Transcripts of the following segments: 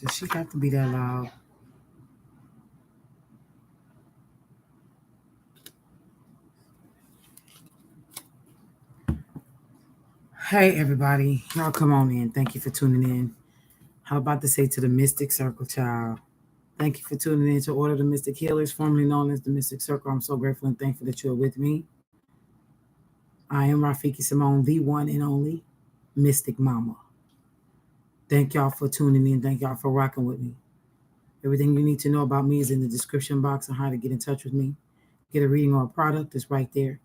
Does she have to be that loud? Hey, everybody. Y'all come on in. Thank you for tuning in. How about to say to the Mystic Circle, child? Thank you for tuning in to Order the Mystic Healers, formerly known as the Mystic Circle. I'm so grateful and thankful that you're with me. I am Rafiki Simone, the one and only Mystic Mama. Thank y'all for tuning in. Thank y'all for rocking with me. Everything you need to know about me is in the description box on how to get in touch with me. Get a reading or a product is right there.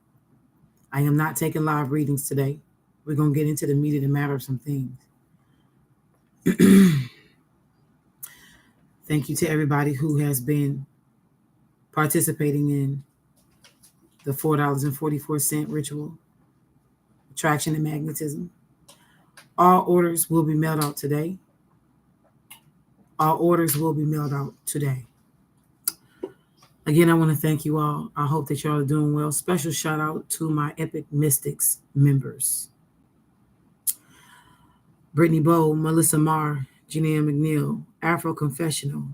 I am not taking live readings today. We're going to get into the meat of the matter of some things. Thank you to everybody who has been participating in the $4.44 ritual, attraction and magnetism. All orders will be mailed out today. All orders will be mailed out today. Again, I want to thank you all. I hope that y'all are doing well. Special shout out to my Epic Mystics members. Brittany Bowe, Melissa Marr, Janelle McNeil, Afro Confessional.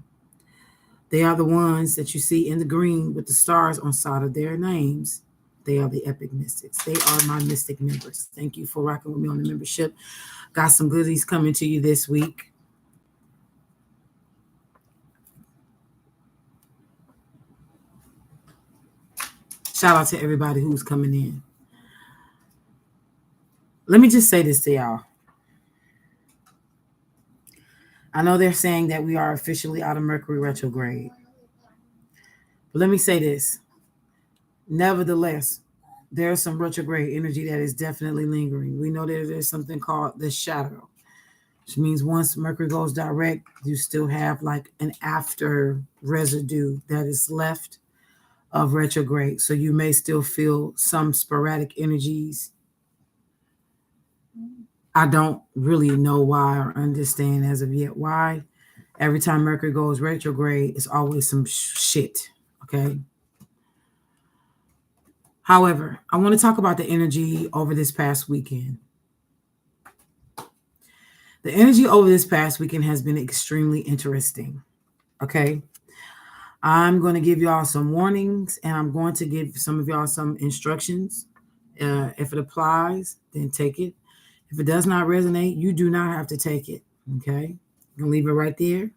They are the ones that you see in the green with the stars on side of their names. They are the Epic Mystics. They are my Mystic members. Thank you for rocking with me on the membership. Got some goodies coming to you this week. Shout out to everybody who's coming in. Let me just say this to y'all. I know they're saying that we are officially out of Mercury retrograde. But let me say this. Nevertheless, there's some retrograde energy that is definitely lingering. We know that there's something called the shadow, which means once Mercury goes direct, you still have like an after residue that is left of retrograde. So you may still feel some sporadic energies. I don't really know why or understand as of yet why. Every time Mercury goes retrograde, it's always some shit. Okay. However, I want to talk about the energy over this past weekend. The energy over this past weekend has been extremely interesting. Okay. I'm going to give y'all some warnings and I'm going to give some of y'all some instructions. If it applies, then take it. If it does not resonate, you do not have to take it. Okay. You can leave it right there.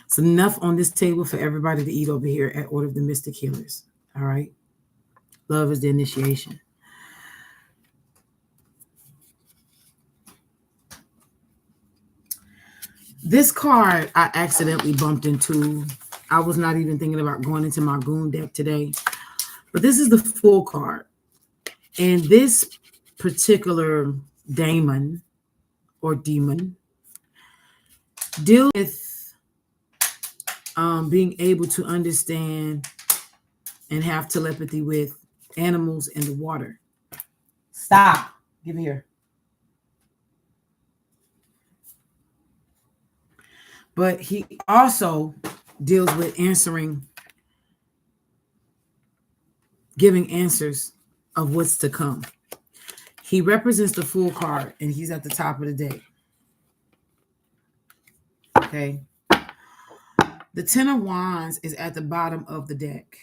It's enough on this table for everybody to eat over here at Order of the Mystic Healers. All right. Love is the initiation. This card I accidentally bumped into. I was not even thinking about going into my goon deck today. But this is the full card. And this particular daemon or demon deals with being able to understand and have telepathy with animals in the water. Stop. Give here. But he also deals with giving answers of what's to come. He represents the full card and he's at the top of the deck. Okay. The Ten of Wands is at the bottom of the deck.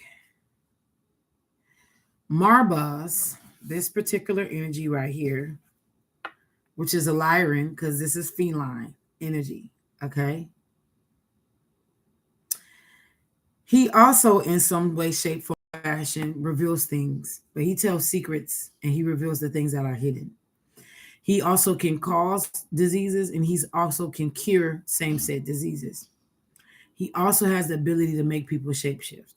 Marbas, this particular energy right here, which is a Lyran, because this is feline energy. Okay. He also, in some way, shape, form, fashion, reveals things, but he tells secrets and he reveals the things that are hidden. He also can cause diseases and he also can cure same set diseases. He also has the ability to make people shapeshift.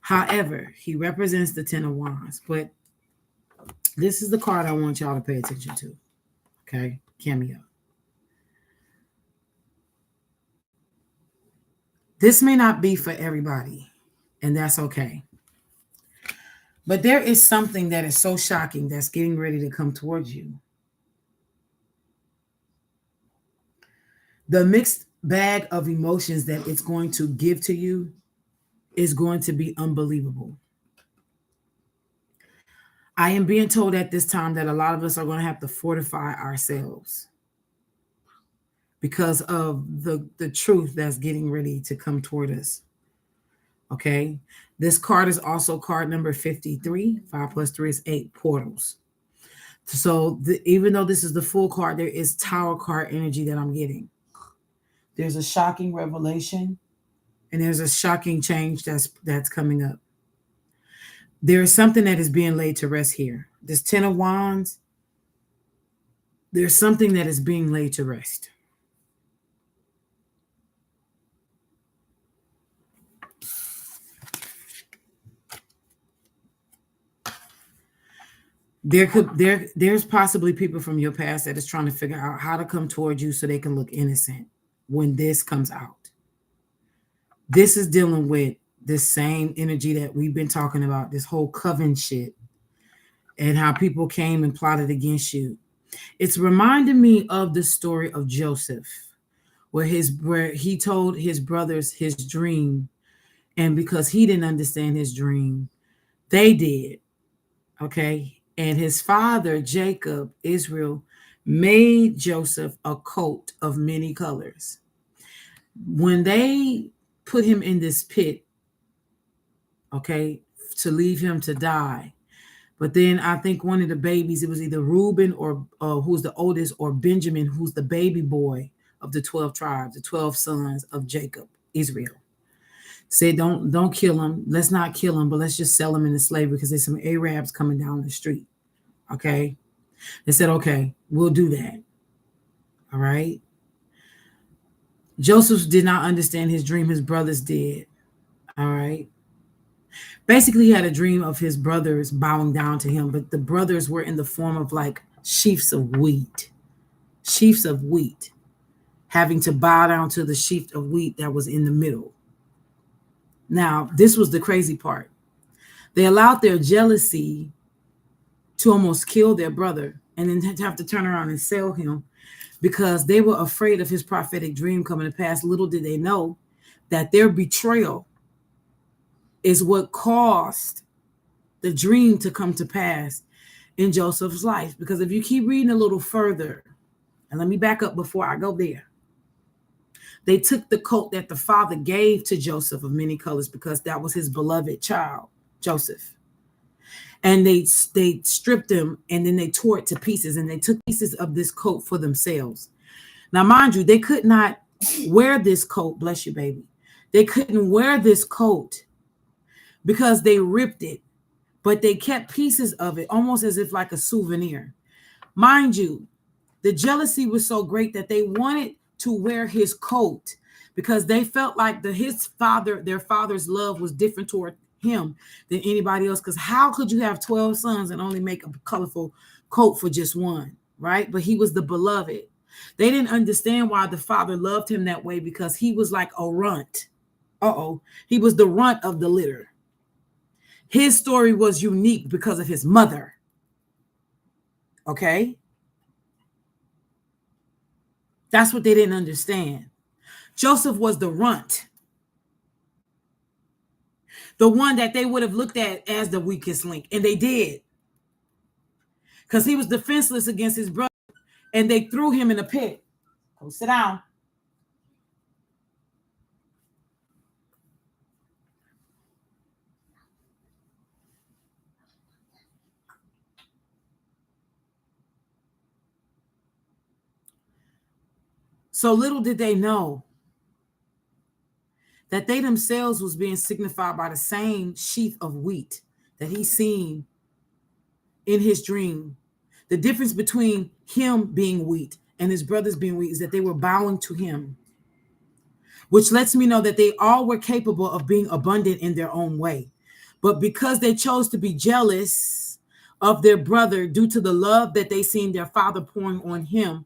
However, he represents the Ten of Wands, but this is the card I want y'all to pay attention to. Okay, cameo. This may not be for everybody, and that's okay. But there is something that is so shocking that's getting ready to come towards you. The mixed bag of emotions that it's going to give to you is going to be unbelievable. I am being told at this time that a lot of us are going to have to fortify ourselves because of the truth that's getting ready to come toward us. Okay. This card is also card number 53. 5 plus 3 is 8 portals. So even though this is the full card, there is tower card energy that I'm getting. There's a shocking revelation and there's a shocking change that's coming up. There is something that is being laid to rest here. This 10 of Wands, there's something that is being laid to rest. There's possibly people from your past that is trying to figure out how to come towards you so they can look innocent when this comes out. This is dealing with this same energy that we've been talking about, this whole coven shit, and how people came and plotted against you. It's reminding me of the story of Joseph, where he told his brothers his dream, and because he didn't understand his dream, they did. Okay. And his father, Jacob, Israel, made Joseph a coat of many colors. When they put him in this pit, okay, to leave him to die. But then I think one of the babies, it was either Reuben or who's the oldest, or Benjamin, who's the baby boy of the 12 tribes, the 12 sons of Jacob, Israel. Said, don't kill him. Let's not kill him, but let's just sell him into slavery because there's some Arabs coming down the street. Okay. They said, okay, we'll do that. All right. Joseph did not understand his dream. His brothers did. All right. Basically, he had a dream of his brothers bowing down to him, but the brothers were in the form of like sheaves of wheat, having to bow down to the sheaf of wheat that was in the middle. Now, this was the crazy part. They allowed their jealousy to almost kill their brother and then have to turn around and sell him because they were afraid of his prophetic dream coming to pass. Little did they know that their betrayal is what caused the dream to come to pass in Joseph's life. Because if you keep reading a little further, and let me back up before I go there. They took the coat that the father gave to Joseph of many colors because that was his beloved child, Joseph. And they stripped him and then they tore it to pieces and they took pieces of this coat for themselves. Now, mind you, they could not wear this coat. Bless you, baby. They couldn't wear this coat because they ripped it, but they kept pieces of it almost as if like a souvenir. Mind you, the jealousy was so great that they wanted to wear his coat because they felt like their father's love was different toward him than anybody else. Because how could you have 12 sons and only make a colorful coat for just one, right? But he was the beloved. They didn't understand why the father loved him that way because he was like a runt. He was the runt of the litter. His story was unique because of his mother. Okay? That's what they didn't understand. Joseph was the runt. The one that they would have looked at as the weakest link. And they did. Because he was defenseless against his brother. And they threw him in a pit. Go sit down. So little did they know that they themselves was being signified by the same sheaf of wheat that he seen in his dream. The difference between him being wheat and his brothers being wheat is that they were bowing to him, which lets me know that they all were capable of being abundant in their own way. But because they chose to be jealous of their brother due to the love that they seen their father pouring on him,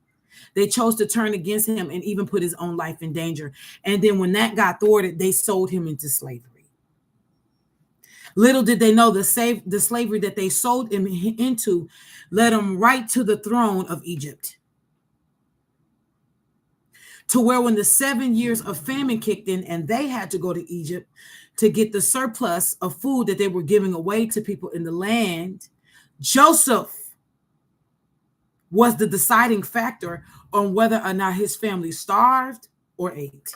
they chose to turn against him and even put his own life in danger. And then when that got thwarted, they sold him into slavery. Little did they know the slavery that they sold him into led him right to the throne of Egypt. To where when the 7 years of famine kicked in and they had to go to Egypt to get the surplus of food that they were giving away to people in the land, Joseph was the deciding factor on whether or not his family starved or ate.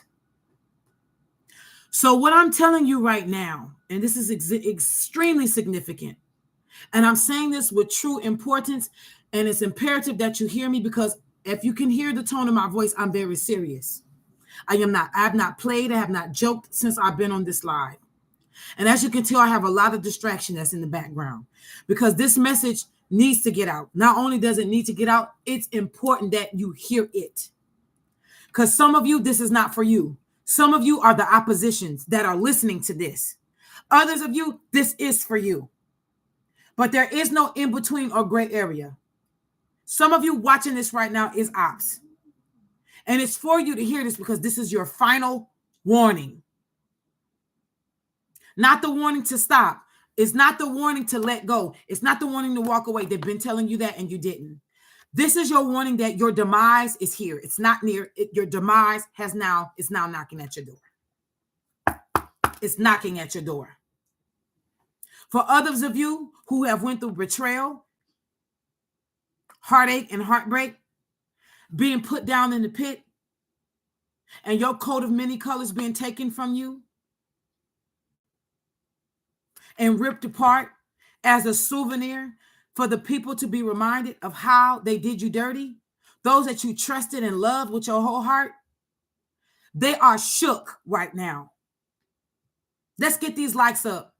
So what I'm telling you right now, and this is extremely significant, and I'm saying this with true importance, and it's imperative that you hear me, because if you can hear the tone of my voice, I'm very serious. I have not played, I have not joked since I've been on this live. And as you can tell, I have a lot of distraction that's in the background, because this message needs to get out. Not only does it need to get out, it's important that you hear it. Because some of you, this is not for you. Some of you are the oppositions that are listening to this. Others of you, this is for you. But there is no in between or gray area. Some of you watching this right now is ops. And it's for you to hear this, because this is your final warning. Not the warning to stop. It's not the warning to let go. It's not the warning to walk away. They've been telling you that and you didn't. This is your warning that your demise is here. It's not near. Your demise is now knocking at your door. It's knocking at your door. For others of you who have went through betrayal, heartache, and heartbreak, being put down in the pit, and your coat of many colors being taken from you and ripped apart as a souvenir for the people to be reminded of how they did you dirty, those that you trusted and loved with your whole heart, they are shook right now. Let's get these likes up.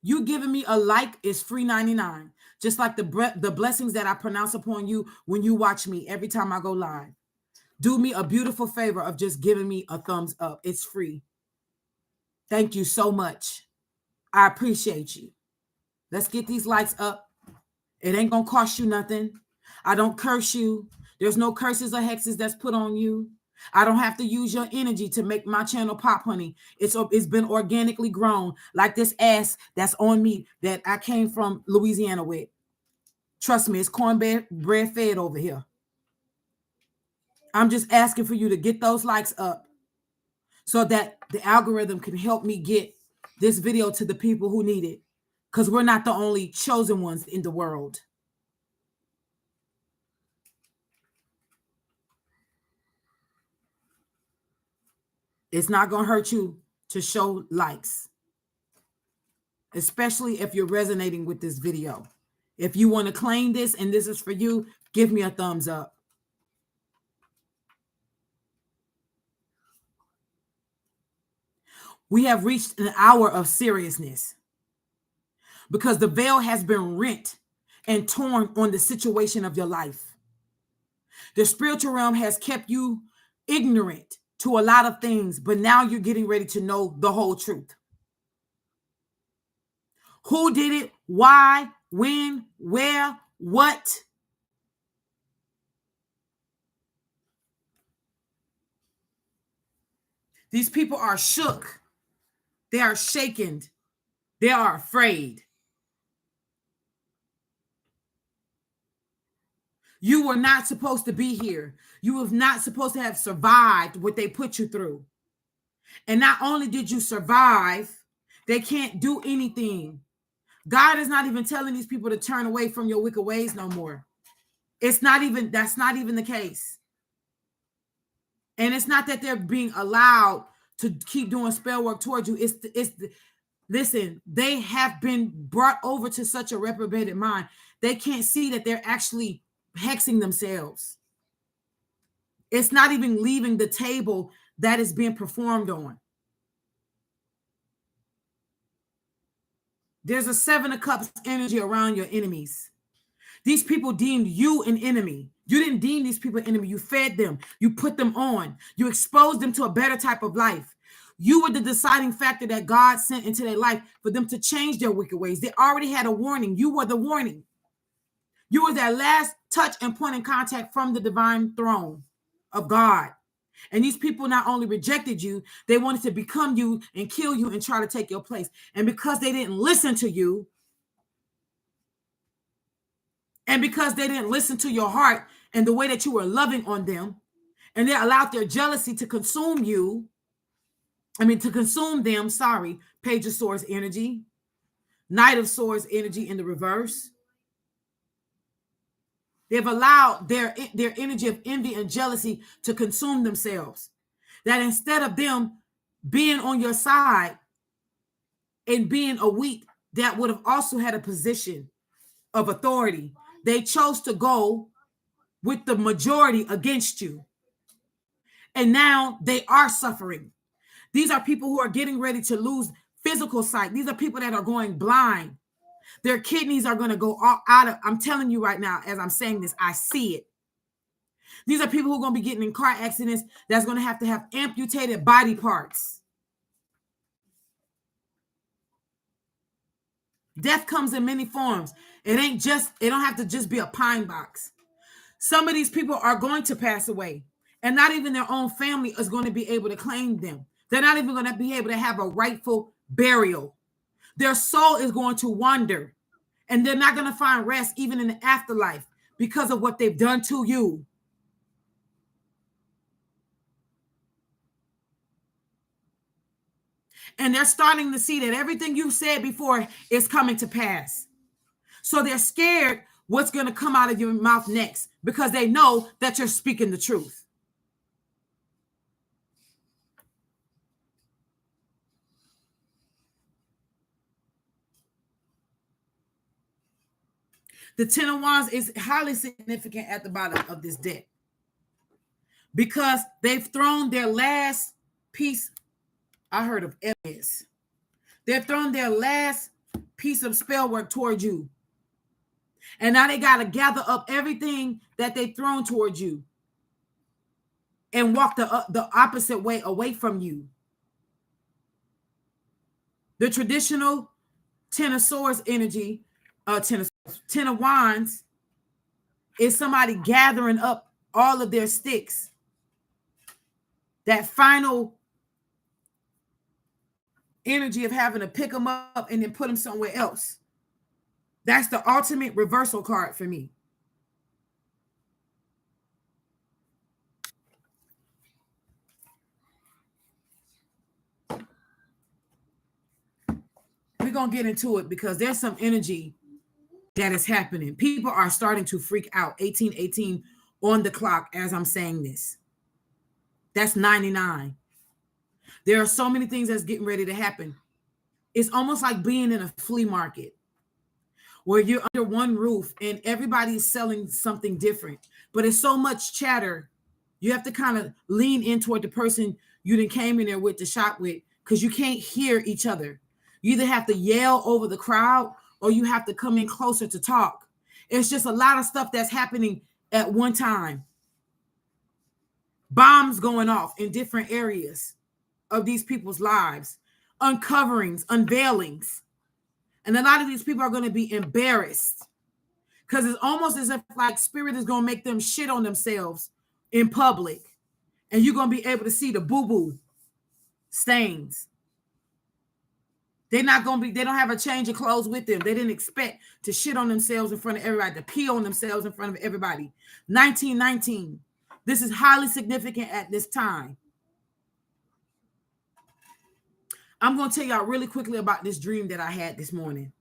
You giving me a like is free 99, just like the blessings that I pronounce upon you when you watch me every time I go live. Do me a beautiful favor of just giving me a thumbs up. It's free. Thank you so much. I appreciate you. Let's get these likes up. It ain't going to cost you nothing. I don't curse you. There's no curses or hexes that's put on you. I don't have to use your energy to make my channel pop, honey. It's been organically grown, like this ass that's on me that I came from Louisiana with. Trust me, it's cornbread fed over here. I'm just asking for you to get those likes up so that the algorithm can help me get this video to the people who need it, because we're not the only chosen ones in the world. It's not going to hurt you to show likes, especially if you're resonating with this video. If you want to claim this and this is for you, give me a thumbs up. We have reached an hour of seriousness because the veil has been rent and torn on the situation of your life. The spiritual realm has kept you ignorant to a lot of things, but now you're getting ready to know the whole truth. Who did it? Why? When? Where? What? These people are shook. They are shaken. They are afraid. You were not supposed to be here. You were not supposed to have survived what they put you through. And not only did you survive, they can't do anything. God is not even telling these people to turn away from your wicked ways no more. That's not even the case. And it's not that they're being allowed to keep doing spell work towards you. Listen, they have been brought over to such a reprobated mind. They can't see that they're actually hexing themselves. It's not even leaving the table that is being performed on. There's a 7 of Cups energy around your enemies. These people deemed you an enemy. You didn't deem these people an enemy. You fed them. You put them on. You exposed them to a better type of life. You were the deciding factor that God sent into their life for them to change their wicked ways. They already had a warning. You were the warning. You were their last touch and point in contact from the divine throne of God. And these people not only rejected you, they wanted to become you and kill you and try to take your place. And because they didn't listen to you, and because they didn't listen to your heart and the way that you were loving on them, and they allowed their jealousy to consume them, Page of Swords energy, Knight of Swords energy in the reverse. They've allowed their energy of envy and jealousy to consume themselves. That instead of them being on your side and being a wheat that would have also had a position of authority, they chose to go with the majority against you. And now they are suffering. These are people who are getting ready to lose physical sight. These are people that are going blind. Their kidneys are going to go all out of, I'm telling you right now, as I'm saying this, I see it. These are people who are going to be getting in car accidents that's going to have amputated body parts. Death comes in many forms. It don't have to just be a pine box. Some of these people are going to pass away, and not even their own family is going to be able to claim them. They're not even going to be able to have a rightful burial. Their soul is going to wander, and they're not going to find rest even in the afterlife because of what they've done to you. And they're starting to see that everything you said before is coming to pass. So they're scared what's going to come out of your mouth next because they know that you're speaking the truth. The Ten of Wands is highly significant at the bottom of this deck because they've thrown their last piece. I heard of evidence. They've thrown their last piece of spell work towards you. And now they got to gather up everything that they've thrown towards you and walk the opposite way away from you. The traditional Ten of Swords energy, Ten of Wands, is somebody gathering up all of their sticks. That final energy of having to pick them up and then put them somewhere else. That's the ultimate reversal card for me. We're going to get into it because there's some energy that is happening. People are starting to freak out. 1818 on the clock as I'm saying this. That's 99. There are so many things that's getting ready to happen. It's almost like being in a flea market where you're under one roof and everybody's selling something different, but it's so much chatter. You have to kind of lean in toward the person you done came in there with to shop with because you can't hear each other. You either have to yell over the crowd or you have to come in closer to talk. It's just a lot of stuff that's happening at one time. Bombs going off in different areas of these people's lives, uncoverings, unveilings. And a lot of these people are going to be embarrassed because it's almost as if like spirit is going to make them shit on themselves in public. And you're going to be able to see the boo-boo stains. They don't have a change of clothes with them. They didn't expect to shit on themselves in front of everybody, to pee on themselves in front of everybody. 1919. This is highly significant at this time. I'm going to tell y'all really quickly about this dream that I had this morning.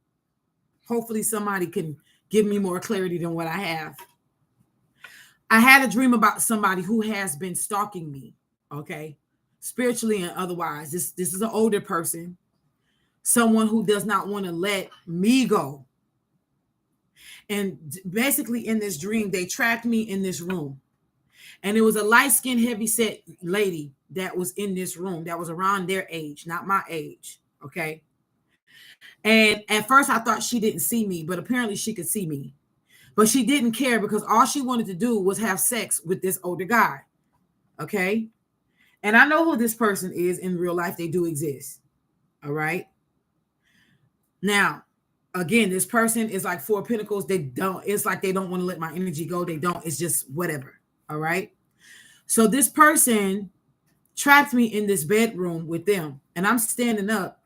Hopefully somebody can give me more clarity than what I have. I had a dream about somebody who has been stalking me, okay? Spiritually and otherwise. This is an older person. Someone who does not want to let me go. And basically in this dream, they trapped me in this room. And it was a light-skinned, heavy-set lady that was in this room that was around their age, not my age, okay? And at first I thought she didn't see me, but apparently she could see me. But she didn't care because all she wanted to do was have sex with this older guy, okay? And I know who this person is in real life. They do exist, all right? Now, again, this person is like Four of Pentacles. It's like they don't want to let my energy go. They don't. It's just whatever. All right. So this person trapped me in this bedroom with them, and I'm standing up,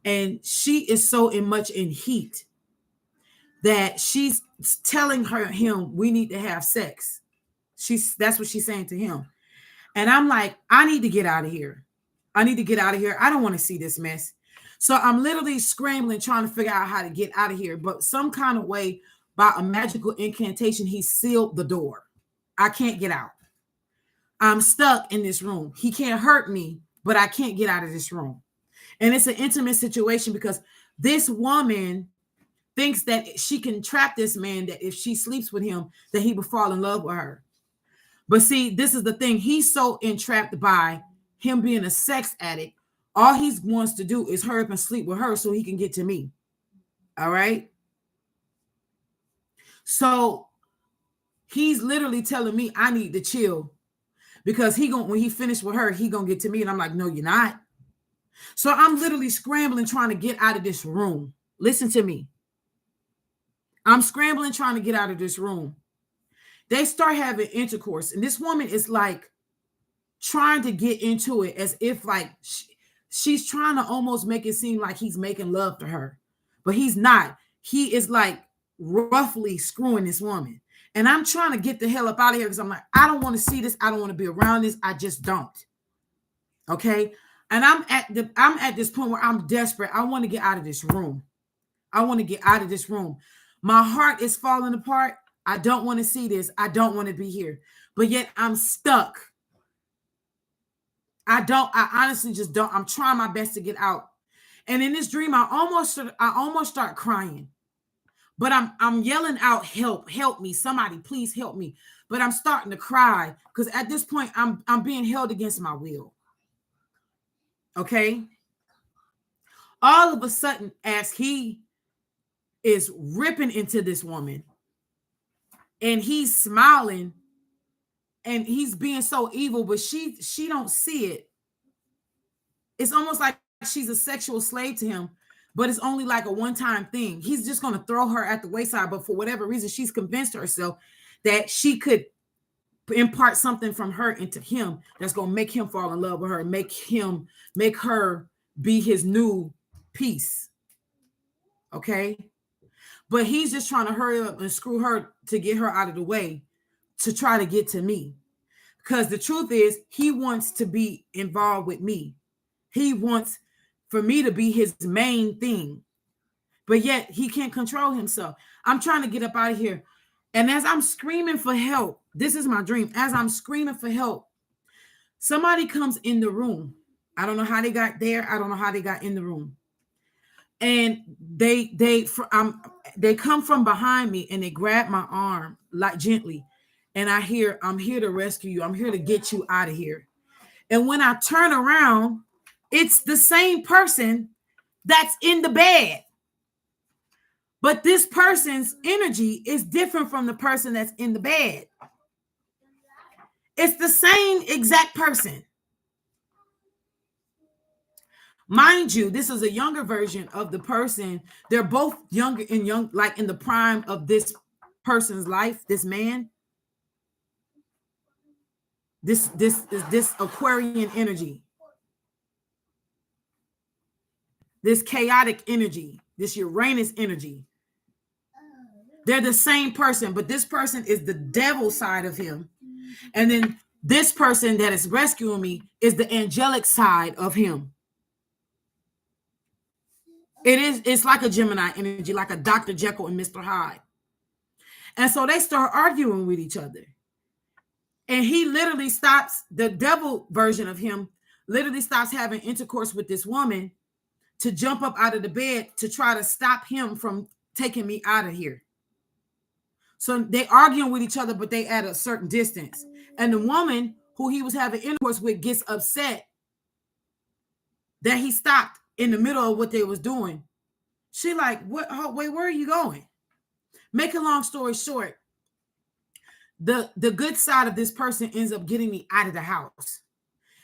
and she is so much in heat that she's telling him we need to have sex. That's what she's saying to him. And I'm like, I need to get out of here. I need to get out of here. I don't want to see this mess. So I'm literally scrambling, trying to figure out how to get out of here. But some kind of way, by a magical incantation, he sealed the door. I can't get out. I'm stuck in this room. He can't hurt me, but I can't get out of this room. And it's an intimate situation because this woman thinks that she can trap this man, that if she sleeps with him, that he will fall in love with her. But see, this is the thing. He's so entrapped by him being a sex addict. All he wants to do is hurry up and sleep with her so he can get to me. All right. So he's literally telling me I need to chill because when he finished with her, he gonna get to me. And I'm like, no, you're not. So I'm literally scrambling, trying to get out of this room. Listen to me. I'm scrambling, trying to get out of this room. They start having intercourse. And this woman is like trying to get into it as if like she's trying to almost make it seem like he's making love to her. But he's not. He is like roughly screwing this woman. And I'm trying to get the hell up out of here because I'm like, I don't want to see this. I don't want to be around this. I just don't. Okay. And I'm at this point where I'm desperate. I want to get out of this room. I want to get out of this room. My heart is falling apart. I don't want to see this. I don't want to be here. But yet I'm stuck. I honestly just don't. I'm trying my best to get out. And in this dream, I almost start crying. But I'm yelling out, help me. Somebody please help me. But I'm starting to cry because at this point I'm being held against my will. Okay. All of a sudden, as he is ripping into this woman and he's smiling and he's being so evil, but she don't see it. It's almost like she's a sexual slave to him, but it's only like a one-time thing. He's just going to throw her at the wayside, but for whatever reason, she's convinced herself that she could impart something from her into him that's going to make him fall in love with her, make her be his new piece. Okay. But he's just trying to hurry up and screw her to get her out of the way to try to get to me. Because the truth is, he wants to be involved with me. He wants for me to be his main thing. But yet he can't control himself. I'm trying to get up out of here. And as I'm screaming for help, this is my dream. As I'm screaming for help, somebody comes in the room. I don't know how they got there. I don't know how they got in the room. And they come from behind me and they grab my arm like gently. And I'm here to rescue you. I'm here to get you out of here. And when I turn around, it's the same person that's in the bed. But this person's energy is different from the person that's in the bed. It's the same exact person. Mind you, this is a younger version of the person. They're both younger and young, like in the prime of this person's life, this man. This is this Aquarian energy. This chaotic energy, this Uranus energy. They're the same person, but this person is the devil side of him. And then this person that is rescuing me is the angelic side of him. It's like a Gemini energy, like a Dr. Jekyll and Mr. Hyde. And so they start arguing with each other. And he literally stops, the devil version of him literally stops having intercourse with this woman to jump up out of the bed to try to stop him from taking me out of here. So they arguing with each other, but they at a certain distance. And the woman who he was having intercourse with gets upset that he stopped in the middle of what they was doing. She like, what? Oh, wait, where are you going? Make a long story short, the good side of this person ends up getting me out of the house.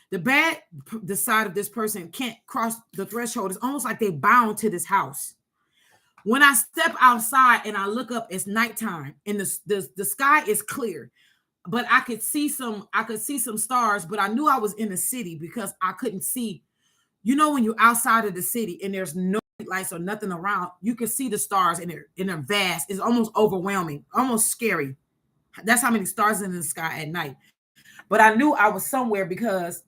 The side of this person can't cross the threshold. It's almost like they bound to this house. When I step outside and I look up, it's nighttime and the sky is clear, but I could see some stars, but I knew I was in the city because I couldn't see. You know, when you're outside of the city and there's no lights or nothing around, you can see the stars and they're vast. It's almost overwhelming, almost scary. That's how many stars in the sky at night. But I knew I was somewhere because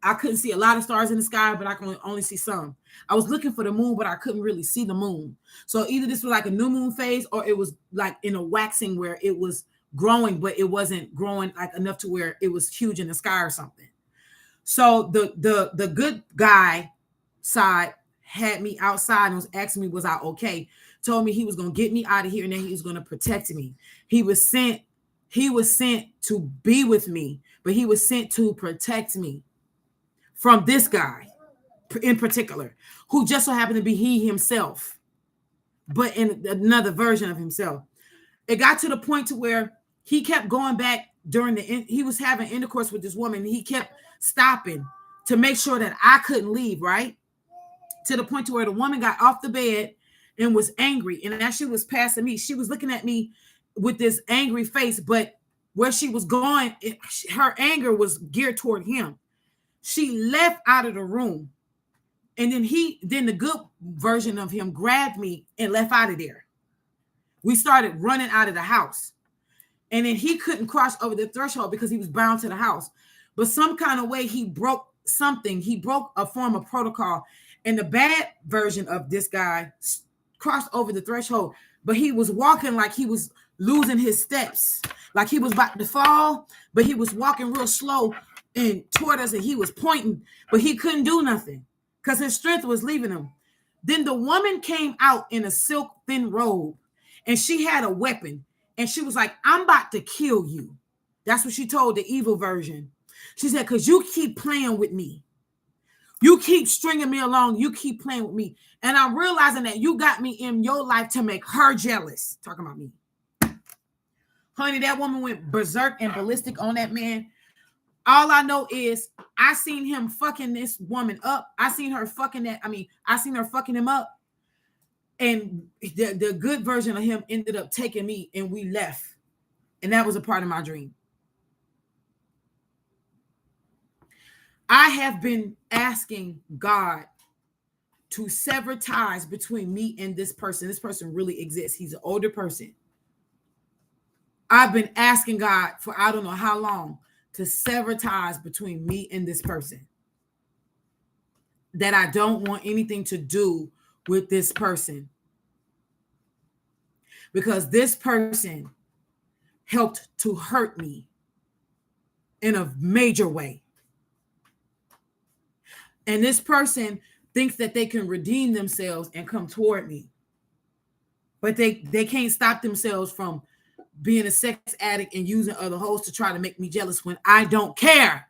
I couldn't see a lot of stars in the sky, but I can only see some. I was looking for the moon, but I couldn't really see the moon. So either this was like a new moon phase, or it was like in a waxing where it was growing, but it wasn't growing like enough to where it was huge in the sky or something. So the good guy side had me outside and was asking me, was I okay? Told me he was gonna get me out of here and then he was gonna protect me. He was sent to be with me, but he was sent to protect me from this guy in particular, who just so happened to be he himself, but in another version of himself. It got to the point to where he kept going back during he was having intercourse with this woman. He kept stopping to make sure that I couldn't leave, right? To the point to where the woman got off the bed and was angry. And as she was passing me, she was looking at me with this angry face, but where she was going, her anger was geared toward him. She left out of the room. And then the good version of him grabbed me and left out of there. We started running out of the house. And then he couldn't cross over the threshold because he was bound to the house. But some kind of way he broke something. He broke a form of protocol. And the bad version of this guy crossed over the threshold, but he was walking like he was losing his steps, like he was about to fall, but he was walking real slow and toward us, and he was pointing, but he couldn't do nothing because his strength was leaving him. Then the woman came out in a silk thin robe, and she had a weapon, and she was like, I'm about to kill you. That's what she told the evil version. She said, because you keep playing with me. You keep stringing me along. You keep playing with me. And I'm realizing that you got me in your life to make her jealous. Talking about me. Honey, that woman went berserk and ballistic on that man. All I know is I seen him fucking this woman up. I seen her fucking him up. And the good version of him ended up taking me and we left. And that was a part of my dream. I have been asking God to sever ties between me and this person. This person really exists. He's an older person. I've been asking God for I don't know how long to sever ties between me and this person. That I don't want anything to do with this person. Because this person helped to hurt me in a major way. And this person thinks that they can redeem themselves and come toward me. But they can't stop themselves from being a sex addict and using other hoes to try to make me jealous when I don't care.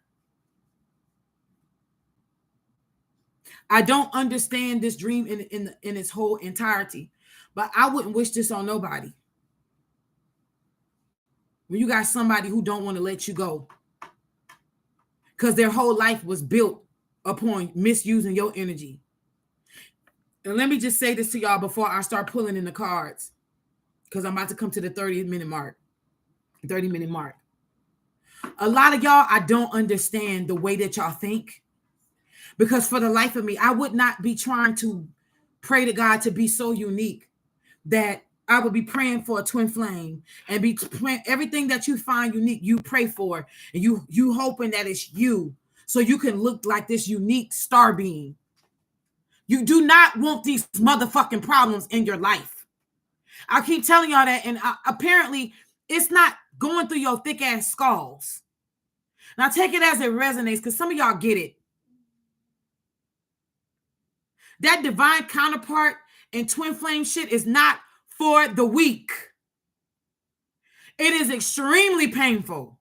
I don't understand this dream in its whole entirety. But I wouldn't wish this on nobody. When you got somebody who don't want to let you go. Because their whole life was built upon misusing your energy. And let me just say this to y'all before I start pulling in the cards, because I'm about to come to the 30-minute mark. A lot of y'all, I don't understand the way that y'all think, because for the life of me, I would not be trying to pray to God to be so unique that I would be praying for a twin flame and be praying everything that you find unique, you pray for, and you hoping that it's you. So you can look like this unique star being. You do not want these motherfucking problems in your life. I keep telling y'all that, and apparently it's not going through your thick ass skulls. Now take it as it resonates, because some of y'all get it. That divine counterpart and twin flame shit is not for the weak. It is extremely painful.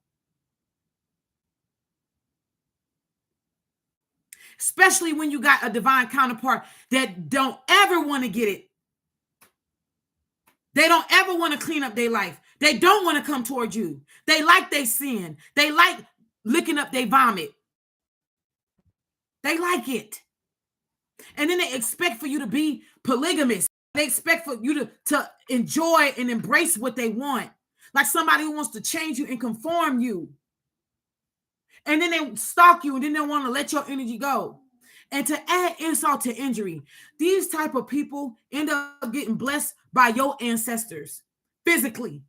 Especially when you got a divine counterpart that don't ever want to get it. They don't ever want to clean up their life. They don't want to come toward you. They like they sin. They like licking up their vomit. They like it. And then they expect for you to be polygamous. They expect for you to enjoy and embrace what they want. Like somebody who wants to change you and conform you. And then they stalk you and then they want to let your energy go. And to add insult to injury, these type of people end up getting blessed by your ancestors physically,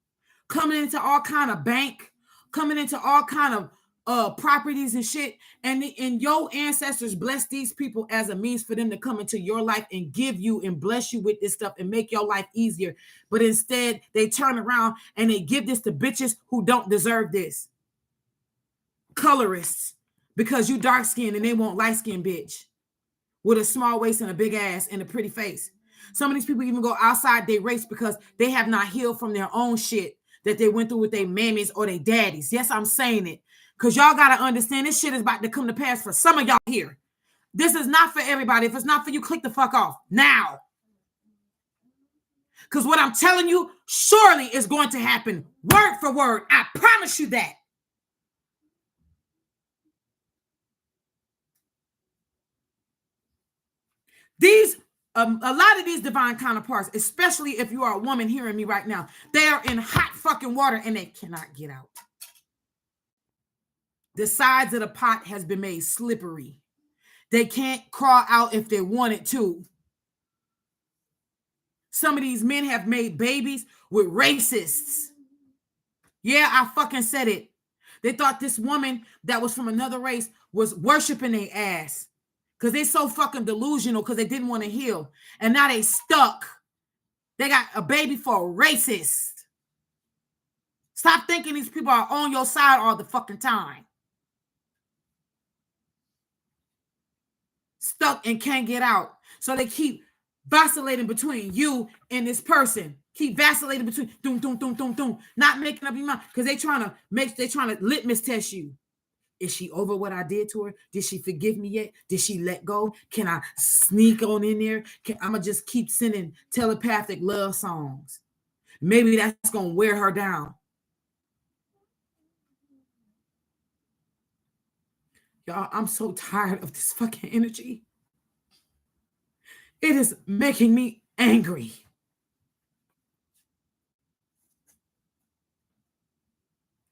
coming into all kind of bank, coming into all kind of properties and shit, and your ancestors bless these people as a means for them to come into your life and give you and bless you with this stuff and make your life easier. But instead, they turn around and they give this to bitches who don't deserve this. Colorists, because you dark skinned and they want light skinned bitch with a small waist and a big ass and a pretty face. Some of these people even go outside their race because they have not healed from their own shit that they went through with their mammies or their daddies. Yes, I'm saying it. Because y'all got to understand this shit is about to come to pass for some of y'all here. This is not for everybody. If it's not for you, click the fuck off now. Because what I'm telling you surely is going to happen word for word. I promise you that. These, a lot of these divine counterparts, especially if you are a woman hearing me right now, they are in hot fucking water and they cannot get out. The sides of the pot has been made slippery. They can't crawl out if they wanted to. Some of these men have made babies with racists. Yeah, I fucking said it. They thought this woman that was from another race was worshiping their ass. Because they so fucking delusional because they didn't want to heal. And now they stuck. They got a baby for a racist. Stop thinking these people are on your side all the fucking time. Stuck and can't get out. So they keep vacillating between you and this person. Keep vacillating between doom, doom, doom, doom, doom. Not making up your mind. Because they trying to litmus test you. Is she over what I did to her? Did she forgive me yet? Did she let go? Can I sneak on in there? I'm going to just keep sending telepathic love songs. Maybe that's going to wear her down. Y'all, I'm so tired of this fucking energy. It is making me angry.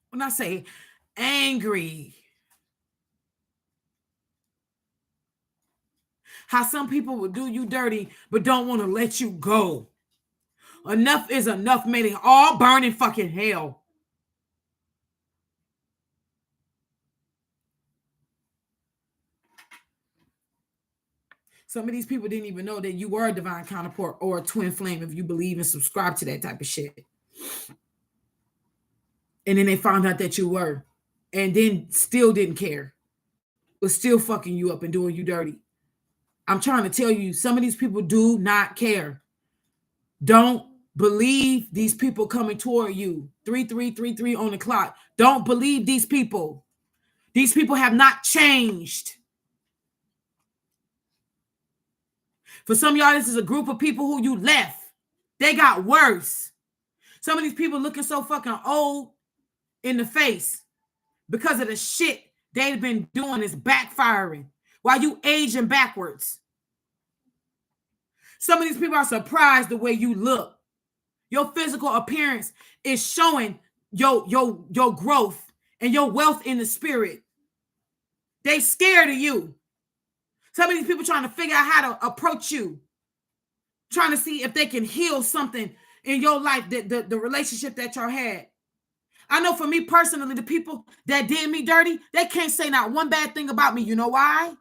When I say angry, how some people will do you dirty but don't want to let you go. Enough is enough, made it all burn in fucking hell. Some of these people didn't even know that you were a divine counterpart or a twin flame if you believe and subscribe to that type of shit. And then they found out that you were, and then still didn't care, was still fucking you up and doing you dirty. I'm trying to tell you, some of these people do not care. Don't believe these people coming toward you. 3333 on the clock. Don't believe these people. These people have not changed. For some of y'all, this is a group of people who you left. They got worse. Some of these people looking so fucking old in the face because of the shit they've been doing is backfiring while you aging backwards. Some of these people are surprised the way you look. Your physical appearance is showing your growth and your wealth in the spirit. They scared of you. Some of these people trying to figure out how to approach you, trying to see if they can heal something in your life, the relationship that y'all had. I know for me personally, the people that did me dirty, they can't say not one bad thing about me. You know why?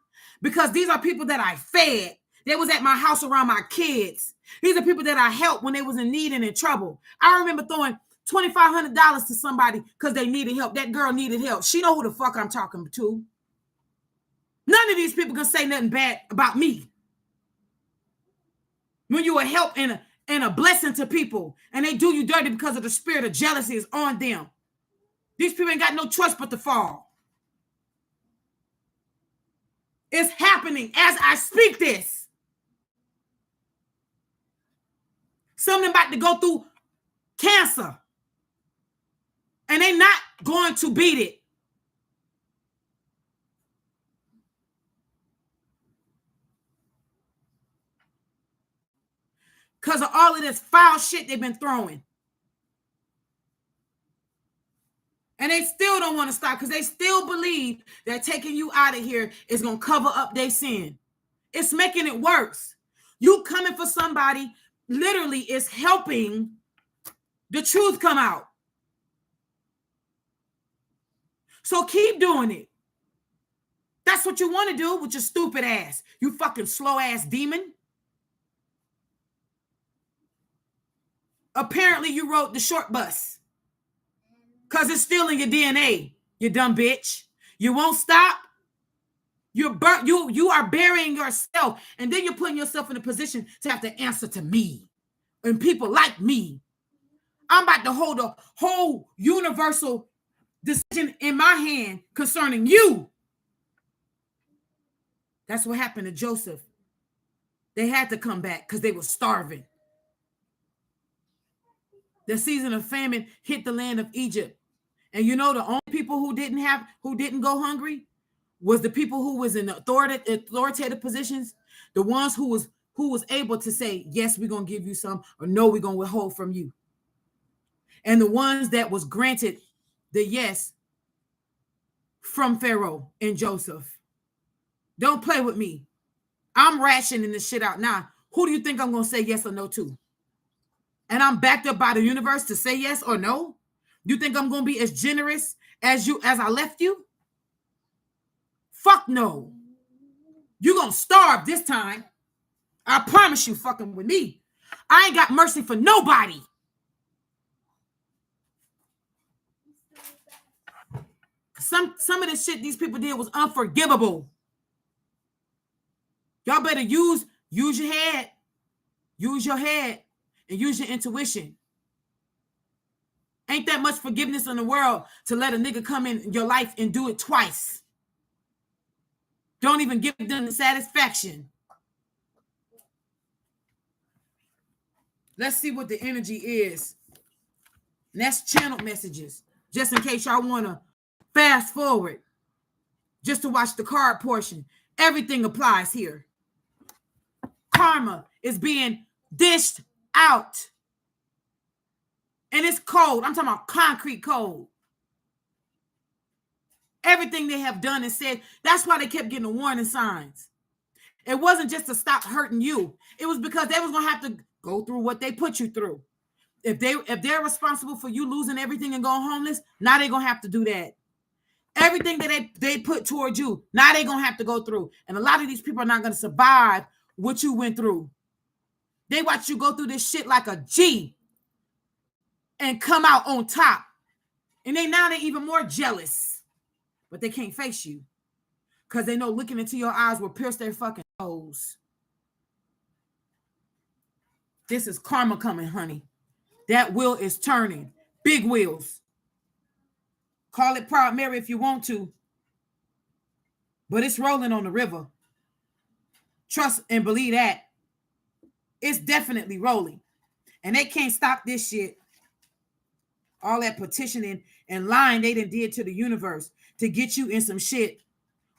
Because these are people that I fed. They was at my house around my kids. These are people that I helped when they was in need and in trouble. I remember throwing $2,500 to somebody because they needed help. That girl needed help. She know who the fuck I'm talking to. None of these people can say nothing bad about me. When you are help and a blessing to people and they do you dirty because of the spirit of jealousy is on them. These people ain't got no choice but to fall. It's happening as I speak this. Something about to go through cancer. And they not going to beat it. Because of all of this foul shit they've been throwing. And they still don't want to stop because they still believe that taking you out of here is going to cover up their sin. It's making it worse. You coming for somebody literally is helping the truth come out. So keep doing it. That's what you want to do with your stupid ass. You fucking slow ass demon. Apparently you rode the short bus. Because it's still in your DNA, you dumb bitch. You won't stop. You are burying yourself. And then you're putting yourself in a position to have to answer to me. And people like me. I'm about to hold a whole universal decision in my hand concerning you. That's what happened to Joseph. They had to come back because they were starving. The season of famine hit the land of Egypt. And you know the only people who didn't go hungry was the people who was in authoritative positions, the ones who was able to say, yes, we're going to give you some, or no, we're going to withhold from you. And the ones that was granted the yes from Pharaoh and Joseph. Don't play with me. I'm rationing this shit out now. Who do you think I'm going to say yes or no to? And I'm backed up by the universe to say yes or no? You think I'm going to be as generous as I left you? Fuck no. You're going to starve this time. I promise you, fucking with me. I ain't got mercy for nobody. Some of the shit these people did was unforgivable. Y'all better use your head. Use your head and use your intuition. Ain't that much forgiveness in the world to let a nigga come in your life and do it twice. Don't even give them the satisfaction. Let's see what the energy is. And that's channeled messages. Just in case y'all want to fast forward. Just to watch the card portion. Everything applies here. Karma is being dished out. And it's cold. I'm talking about concrete cold. Everything they have done and said, that's why they kept getting the warning signs. It wasn't just to stop hurting you. It was because they was going to have to go through what they put you through. If they're responsible for you losing everything and going homeless, now they're going to have to do that. Everything that they put towards you, now they're going to have to go through. And a lot of these people are not going to survive what you went through. They watch you go through this shit like a G and come out on top. And they're even more jealous. But they can't face you. Because they know looking into your eyes will pierce their fucking nose. This is karma coming, honey. That wheel is turning. Big wheels. Call it Proud Mary if you want to. But it's rolling on the river. Trust and believe that. It's definitely rolling. And they can't stop this shit. All that petitioning and lying they did to the universe to get you in some shit.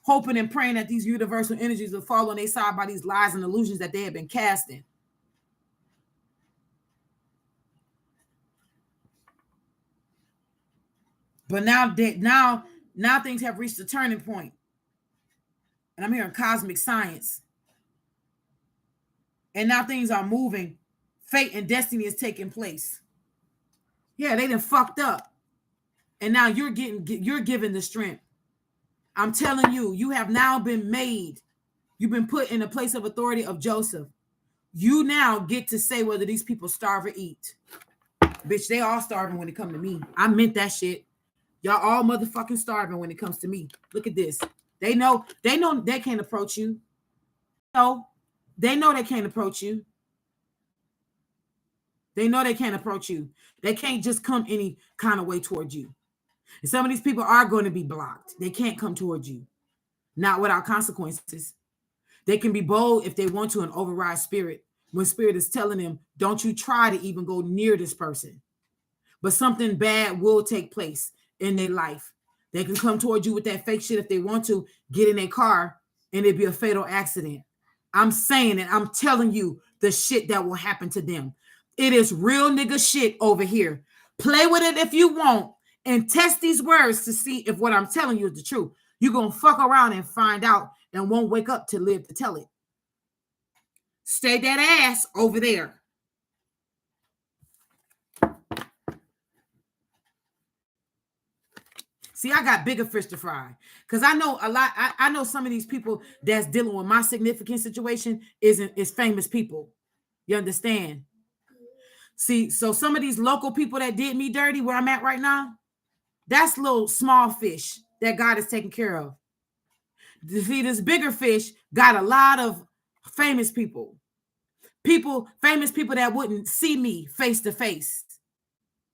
Hoping and praying that these universal energies will fall on their side by these lies and illusions that they have been casting. But now things have reached a turning point. And I'm hearing cosmic science. And now things are moving. Fate and destiny is taking place. Yeah, they done fucked up. And now you're given the strength. I'm telling you, you have now been made. You've been put in a place of authority of Joseph. You now get to say whether these people starve or eat. Bitch, they all starving when it come to me. I meant that shit. Y'all all motherfucking starving when it comes to me. Look at this. They know they can't approach you. No, they know they can't approach you. They know they can't approach you. They can't just come any kind of way towards you. And some of these people are going to be blocked. They can't come towards you. Not without consequences. They can be bold if they want to and override spirit. When spirit is telling them, don't you try to even go near this person. But something bad will take place in their life. They can come towards you with that fake shit if they want to, get in a car, and it'd be a fatal accident. I'm saying it. I'm telling you the shit that will happen to them. It is real nigga shit over here. Play with it if you want and test these words to see if what I'm telling you is the truth. You're going to fuck around and find out and won't wake up to live to tell it. Stay that ass over there. See, I got bigger fish to fry because I know a lot. I know some of these people that's dealing with my significant situation is famous people. You understand? See, so some of these local people that did me dirty where I'm at right now, that's little small fish that God is taking care of. See, this bigger fish got a lot of famous people. Famous people that wouldn't see me face to face.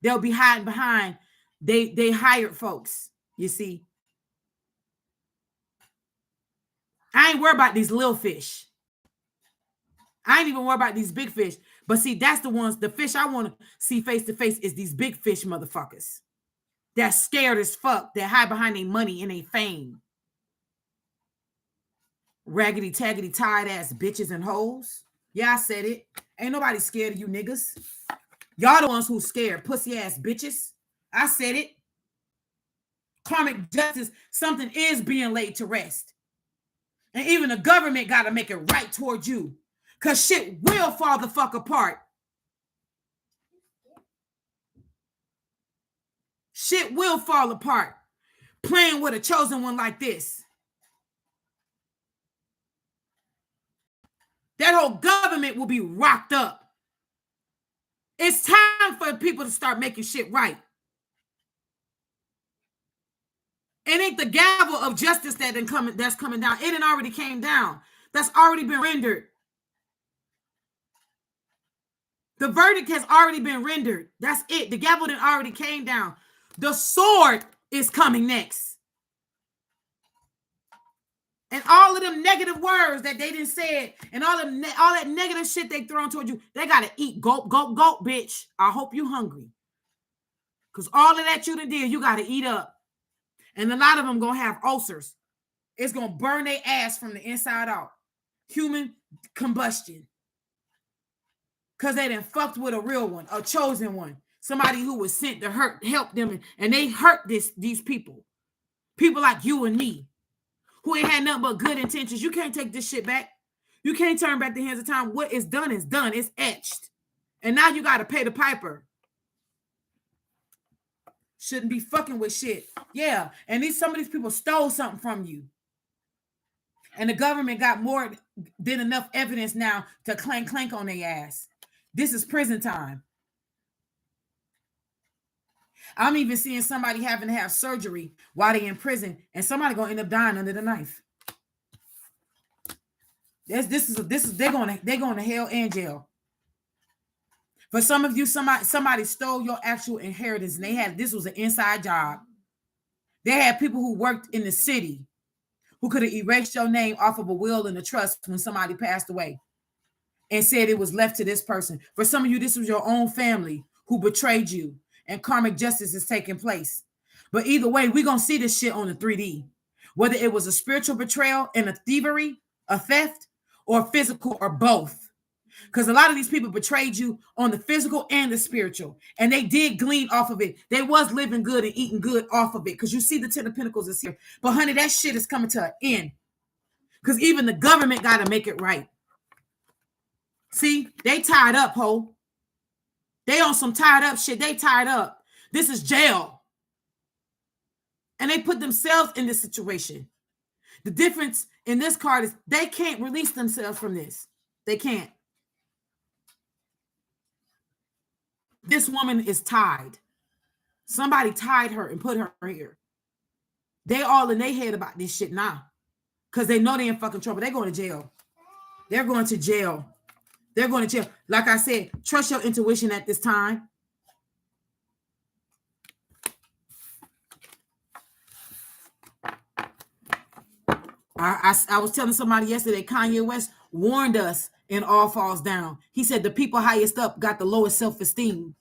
They'll be hiding behind. They hired folks, you see. I ain't worried about these little fish. I ain't even worried about these big fish. But see, that's the fish I want to see face to face is these big fish motherfuckers. That's scared as fuck. That hide behind their money and their fame. Raggedy, taggedy, tired ass bitches and hoes. Yeah, I said it. Ain't nobody scared of you niggas. Y'all the ones who scared, pussy ass bitches. I said it. Karmic justice, something is being laid to rest. And even the government got to make it right towards you. Because shit will fall the fuck apart. Shit will fall apart. Playing with a chosen one like this. That whole government will be rocked up. It's time for people to start making shit right. It ain't the gavel of justice that's coming down. It already came down. That's already been rendered. The verdict has already been rendered. That's it. The gavel that already came down. The sword is coming next. And all of them negative words that they didn't say it, and all that negative shit they thrown toward you, they gotta eat. Gulp, gulp, gulp, bitch. I hope you hungry. Because all of that you done did, you gotta eat up. And a lot of them gonna have ulcers. It's gonna burn their ass from the inside out. Human combustion. Because they done fucked with a real one, a chosen one. Somebody who was sent to help them. And they hurt these people. People like you and me. Who ain't had nothing but good intentions. You can't take this shit back. You can't turn back the hands of time. What is done is done. It's etched. And now you got to pay the piper. Shouldn't be fucking with shit. Yeah. And some of these people stole something from you. And the government got more than enough evidence now to clank on their ass. This is prison time. I'm even seeing somebody having to have surgery while they're in prison, and somebody gonna end up dying under the knife. They're going to hell and jail. For some of you, somebody stole your actual inheritance, and this was an inside job. They had people who worked in the city who could have erased your name off of a will and a trust when somebody passed away and said it was left to this person. For some of you, this was your own family who betrayed you. And karmic justice is taking place. But either way, we're going to see this shit on the 3D. Whether it was a spiritual betrayal and a thievery, a theft, or physical, or both. Because a lot of these people betrayed you on the physical and the spiritual. And they did glean off of it. They was living good and eating good off of it. Because you see the 10 of Pentacles is here. But honey, that shit is coming to an end. Because even the government got to make it right. See, they tied up, ho. They on some tied up shit. They tied up. This is jail. And they put themselves in this situation. The difference in this card is they can't release themselves from this. They can't. This woman is tied. Somebody tied her and put her here. They all in their head about this shit now. Because they know they're in fucking trouble. They're going to jail. They're going to jail. They're going to jail. Like I said, trust your intuition at this time. I was telling somebody yesterday, Kanye West warned us in All Falls Down. He said the people highest up got the lowest self-esteem.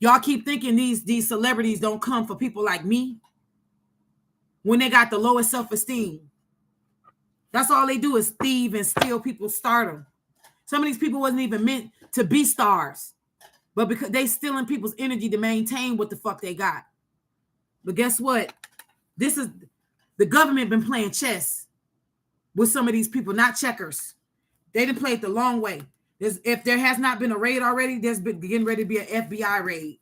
Y'all keep thinking these celebrities don't come for people like me when they got the lowest self-esteem. That's all they do is thieve and steal people's stardom. Some of these people wasn't even meant to be stars, but because they stealing people's energy to maintain what the fuck they got. But guess what? This is the government been playing chess with some of these people, not checkers. They didn't play it the long way. If there has not been a raid already, there's been getting ready to be an FBI raid.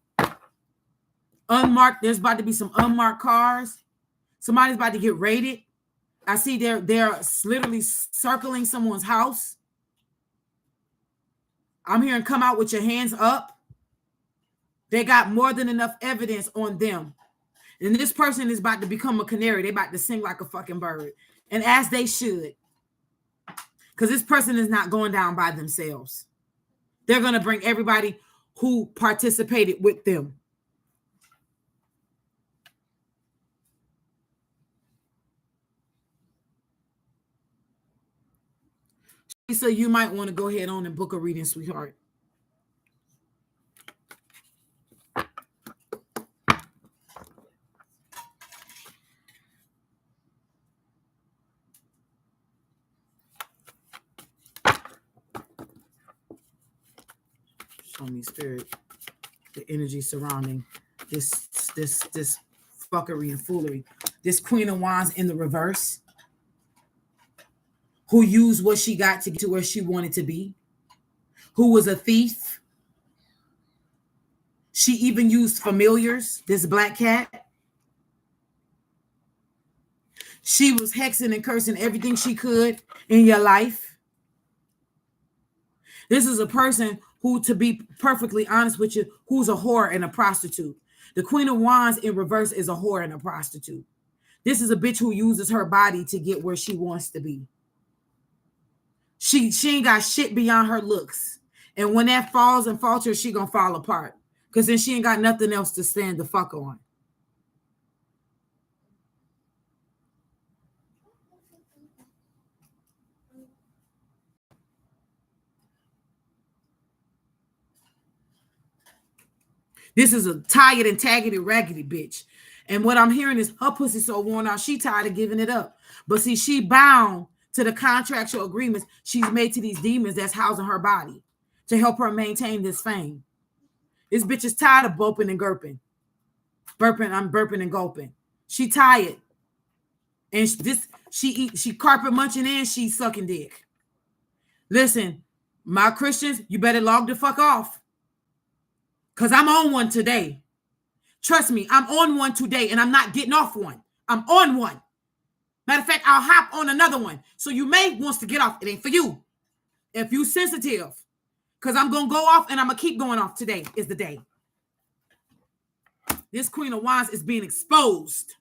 Unmarked. There's about to be some unmarked cars. Somebody's about to get raided. I see they're literally circling someone's house. I'm hearing come out with your hands up. They got more than enough evidence on them. And this person is about to become a canary. They about to sing like a fucking bird. And as they should. Because this person is not going down by themselves. They're going to bring everybody who participated with them. So you might want to go ahead on and book a reading, sweetheart. Show me, Spirit, the energy surrounding this fuckery and foolery. This Queen of Wands in the reverse, who used what she got to get to where she wanted to be, who was a thief. She even used familiars, this black cat. She was hexing and cursing everything she could in your life. This is a person who, to be perfectly honest with you, who's a whore and a prostitute. The Queen of Wands in reverse is a whore and a prostitute. This is a bitch who uses her body to get where she wants to be. She ain't got shit beyond her looks. And when that falls and falters, she gonna fall apart. Because then she ain't got nothing else to stand the fuck on. This is a tired and taggedy raggedy bitch. And what I'm hearing is her pussy so worn out, she tired of giving it up. But see, she bound to the contractual agreements she's made to these demons that's housing her body to help her maintain this fame. This bitch is tired of burping and gulping. I'm burping and gulping. She tired. And she carpet munching and she's sucking dick. Listen, my Christians, you better log the fuck off. Because I'm on one today. Trust me, I'm on one today and I'm not getting off one. I'm on one. Matter of fact, I'll hop on another one. So you may want to get off. It ain't for you. If you sensitive, because I'm going to go off and I'm going to keep going off. Today is the day. This Queen of Wands is being exposed.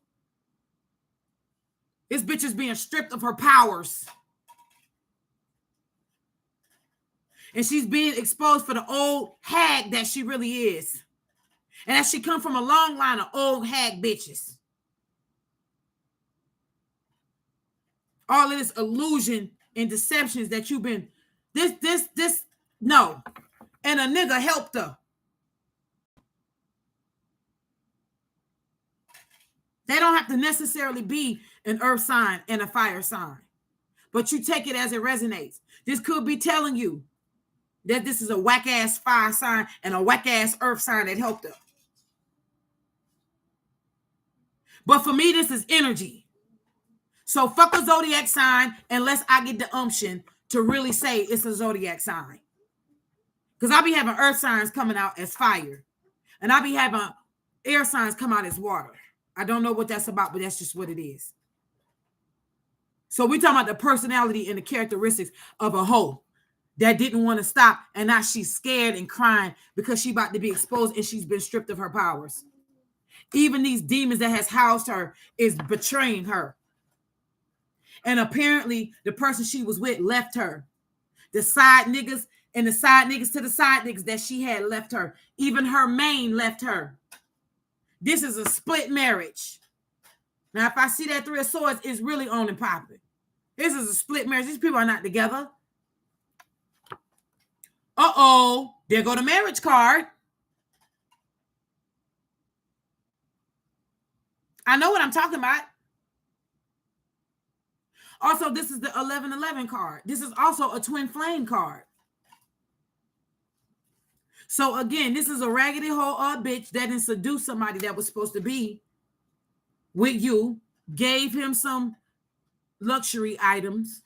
This bitch is being stripped of her powers. And she's being exposed for the old hag that she really is. And that she come from a long line of old hag bitches. All of this illusion and deceptions that you've been, no. And a nigga helped her. They don't have to necessarily be an earth sign and a fire sign. But you take it as it resonates. This could be telling you that this is a whack-ass fire sign and a whack-ass earth sign that helped her. But for me, this is energy. So fuck a zodiac sign unless I get the umption to really say it's a zodiac sign. Because I'll be having earth signs coming out as fire. And I'll be having air signs come out as water. I don't know what that's about, but that's just what it is. So we're talking about the personality and the characteristics of a hoe that didn't want to stop, and now she's scared and crying because she's about to be exposed and she's been stripped of her powers. Even these demons that has housed her is betraying her. And apparently the person she was with left her. The side niggas and the side niggas to the side niggas that she had left her. Even her main left her. This is a split marriage. Now, if I see that Three of Swords, it's really on and popping. This is a split marriage. These people are not together. Uh-oh. There go the marriage card. I know what I'm talking about. Also, this is the 1111 card. This is also a twin flame card. So again, this is a raggedy hoe bitch that didn't seduce somebody that was supposed to be with you, gave him some luxury items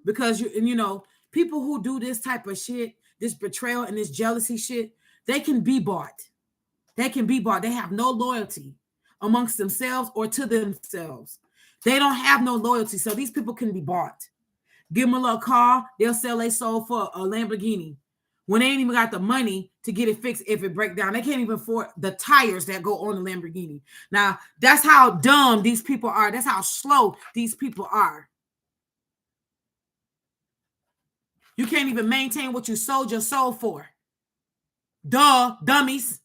because you know, people who do this type of shit, this betrayal and this jealousy shit, they can be bought. They can be bought. They have no loyalty amongst themselves or to themselves. They don't have no loyalty. So these people can be bought. Give them a little car, they'll sell their soul for a Lamborghini. When they ain't even got the money to get it fixed if it break down. They can't even afford the tires that go on the Lamborghini. Now, that's how dumb these people are. That's how slow these people are. You can't even maintain what you sold your soul for. Duh, dummies.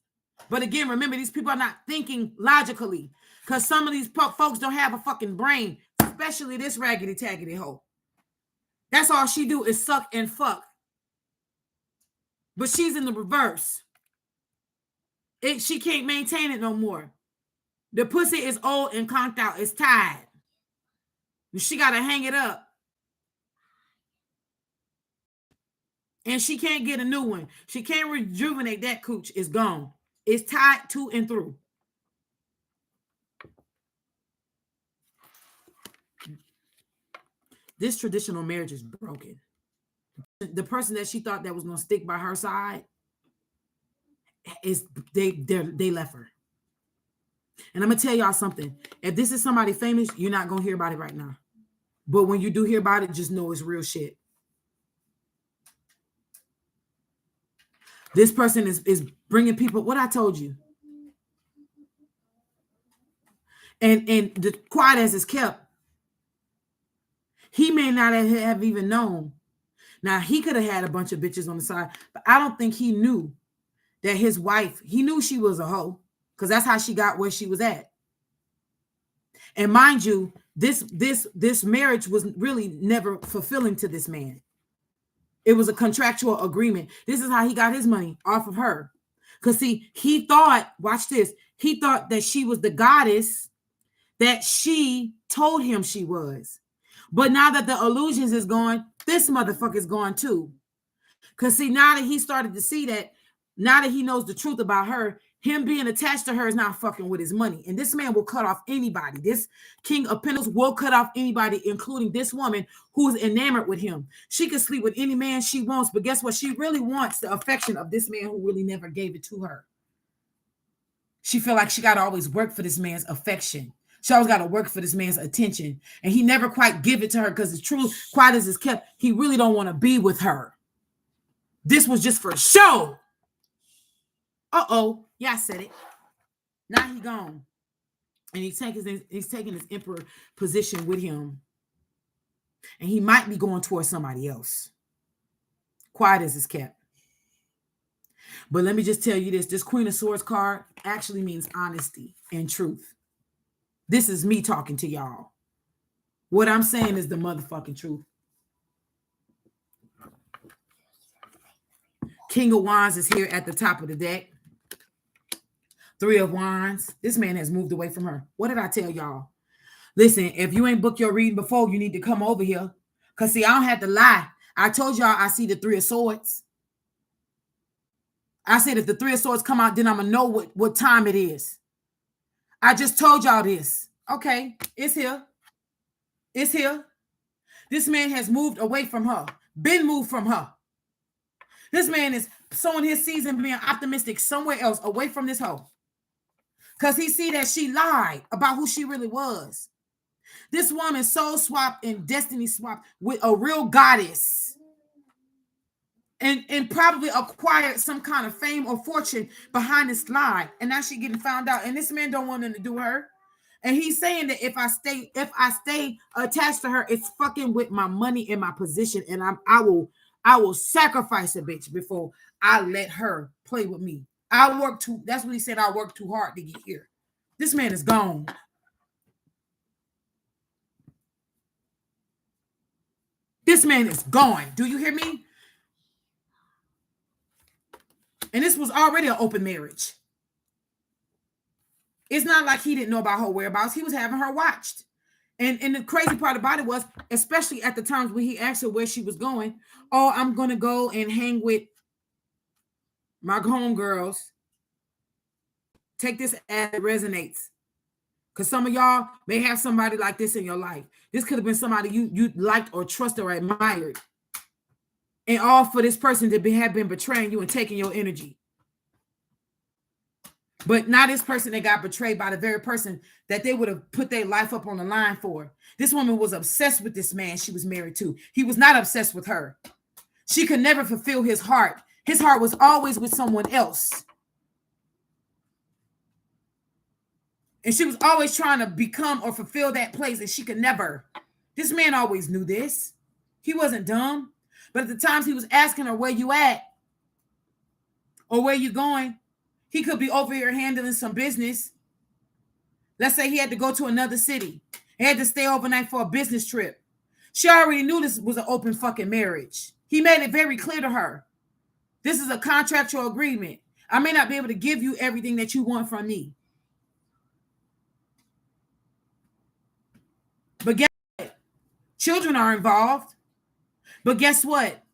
But again, remember, these people are not thinking logically because some of these folks don't have a fucking brain, especially this raggedy taggedy hoe. That's all she do is suck and fuck. But she's in the reverse. She can't maintain it no more. The pussy is old and conked out. It's tied. She got to hang it up. And she can't get a new one. She can't rejuvenate that cooch. It's gone. It's tied to and through. This traditional marriage is broken. The person that she thought that was going to stick by her side they left her. And I'm going to tell y'all something. If this is somebody famous, you're not going to hear about it right now. But when you do hear about it, just know it's real shit. This person is bringing people, what I told you. And the quiet as it's kept, he may not have even known. Now, he could have had a bunch of bitches on the side, but I don't think he knew that his wife, he knew she was a hoe because that's how she got where she was at. And mind you, this marriage was really never fulfilling to this man. It was a contractual agreement. This is how he got his money off of her. Because see, he thought, watch this, he thought that she was the goddess that she told him she was. But now that the illusions is gone, this motherfucker is gone too. Because see, now that he started to see that, now that he knows the truth about her, him being attached to her is not fucking with his money. And this man will cut off anybody. This King of Pentacles will cut off anybody, including this woman who is enamored with him. She can sleep with any man she wants, but guess what? She really wants the affection of this man who really never gave it to her. She feel like she got to always work for this man's affection. She always got to work for this man's attention. And he never quite give it to her because the truth, quiet as it's kept, he really don't want to be with her. This was just for show. Uh-oh. Yeah, I said it. Now he gone. And he's taking his emperor position with him. And he might be going towards somebody else. Quiet as it's kept. But let me just tell you this. This Queen of Swords card actually means honesty and truth. This is me talking to y'all. What I'm saying is the motherfucking truth. King of Wands is here at the top of the deck. Three of Wands. This man has moved away from her. What did I tell y'all? Listen, if you ain't booked your reading before, you need to come over here. Because see, I don't have to lie. I told y'all I see the Three of Swords. I said if the Three of Swords come out, then I'm going to know what time it is. I just told y'all this. Okay, it's here. It's here. This man has moved away from her. Been moved from her. This man is sowing his seeds and being optimistic somewhere else, away from this hoe. Because he see that she lied about who she really was. This woman soul swapped and destiny swapped with a real goddess. And probably acquired some kind of fame or fortune behind this lie. And now she getting found out. And this man don't want nothing to do with her. And he's saying that if I stay attached to her, it's fucking with my money and my position. And I will sacrifice a bitch before I let her play with me. That's what he said. I worked too hard to get here. This man is gone. This man is gone. Do you hear me? And this was already an open marriage. It's not like he didn't know about her whereabouts. He was having her watched. And the crazy part about it was, especially at the times when he asked her where she was going, oh, I'm going to go and hang with my homegirls. Take this as it resonates. Because some of y'all may have somebody like this in your life. This could have been somebody you liked or trusted or admired. And all for this person to have been betraying you and taking your energy. But not this person that got betrayed by the very person that they would have put their life up on the line for. This woman was obsessed with this man she was married to. He was not obsessed with her. She could never fulfill his heart. His heart was always with someone else. And she was always trying to become or fulfill that place, and she could never. This man always knew this. He wasn't dumb. But at the times he was asking her, where you at? Or where you going? He could be over here handling some business. Let's say he had to go to another city. He had to stay overnight for a business trip. She already knew this was an open fucking marriage. He made it very clear to her. This is a contractual agreement. I may not be able to give you everything that you want from me. But guess what? Children are involved. But guess what?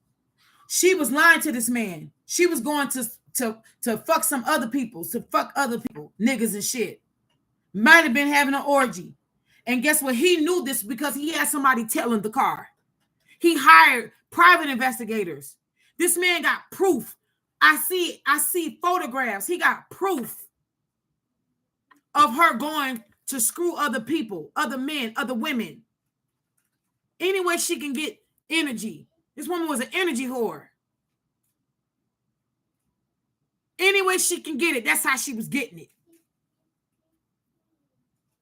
She was lying to this man. She was going to fuck some other people, to fuck other people, niggas and shit. Might have been having an orgy. And guess what? He knew this because he had somebody tell him the car. He hired private investigators. This man got proof. I see photographs. He got proof of her going to screw other people, other men, other women. Any way she can get energy. This woman was an energy whore. Any way she can get it, that's how she was getting it.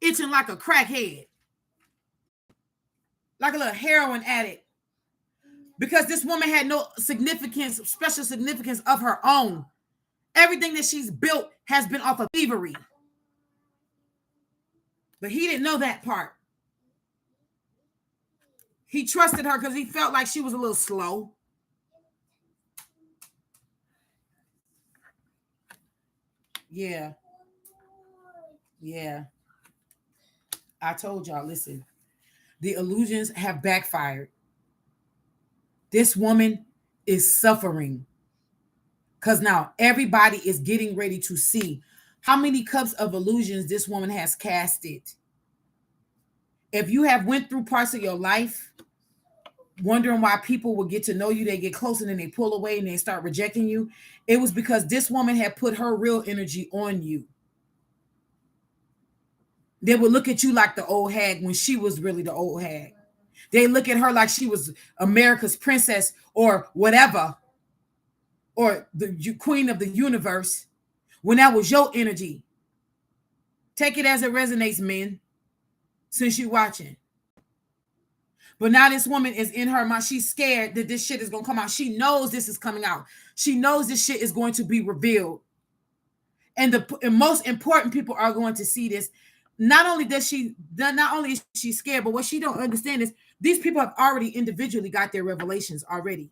Itching like a crackhead. Like a little heroin addict. Because this woman had no significance, special significance of her own. Everything that she's built has been off of thievery. But he didn't know that part. He trusted her because he felt like she was a little slow. Yeah. Yeah. I told y'all, listen, the illusions have backfired. This woman is suffering because now everybody is getting ready to see how many cups of illusions this woman has casted. If you have went through parts of your life wondering why people will get to know you, they get close and then they pull away and they start rejecting you, it was because this woman had put her real energy on you. They would look at you like the old hag when she was really the old hag. They look at her like she was America's princess or whatever, or the queen of the universe, when that was your energy. Take it as it resonates, men, since you're watching. But now this woman is in her mind. She's scared that this shit is going to come out. She knows this is coming out. She knows this shit is going to be revealed. And the most important people are going to see this. Not only is she scared, but what she don't understand is these people have already individually got their revelations already.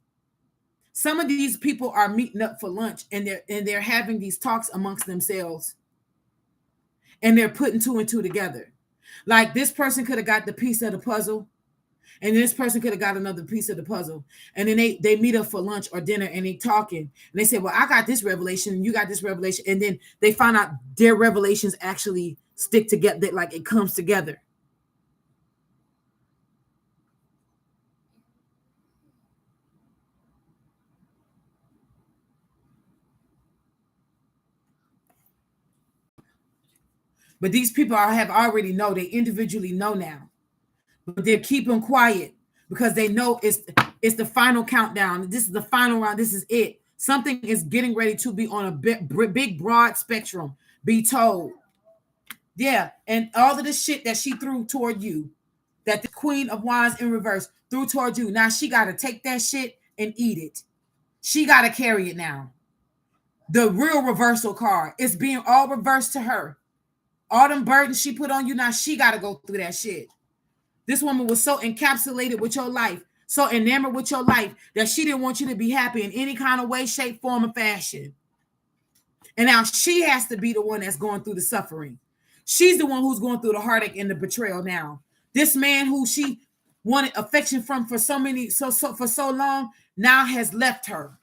Some of these people are meeting up for lunch and they're having these talks amongst themselves. And they're putting two and two together. Like this person could have got the piece of the puzzle, and this person could have got another piece of the puzzle. And then they meet up for lunch or dinner and they talking. And they say, well, I got this revelation and you got this revelation. And then they find out their revelations actually stick together, like it comes together. But these people have already know, they individually know now. But they're keeping quiet because they know it's the final countdown. This is the final round. This is it. Something is getting ready to be on a big broad spectrum. Be told. Yeah, and all of the shit that she threw toward you, that the Queen of Wands in reverse threw toward you. Now she got to take that shit and eat it. She got to carry it now. The real reversal card is being all reversed to her. All them burdens she put on you, now she got to go through that shit. This woman was so encapsulated with your life, so enamored with your life, that she didn't want you to be happy in any kind of way, shape, form, or fashion. And now she has to be the one that's going through the suffering. She's the one who's going through the heartache and the betrayal now. This man who she wanted affection from for so long now has left her.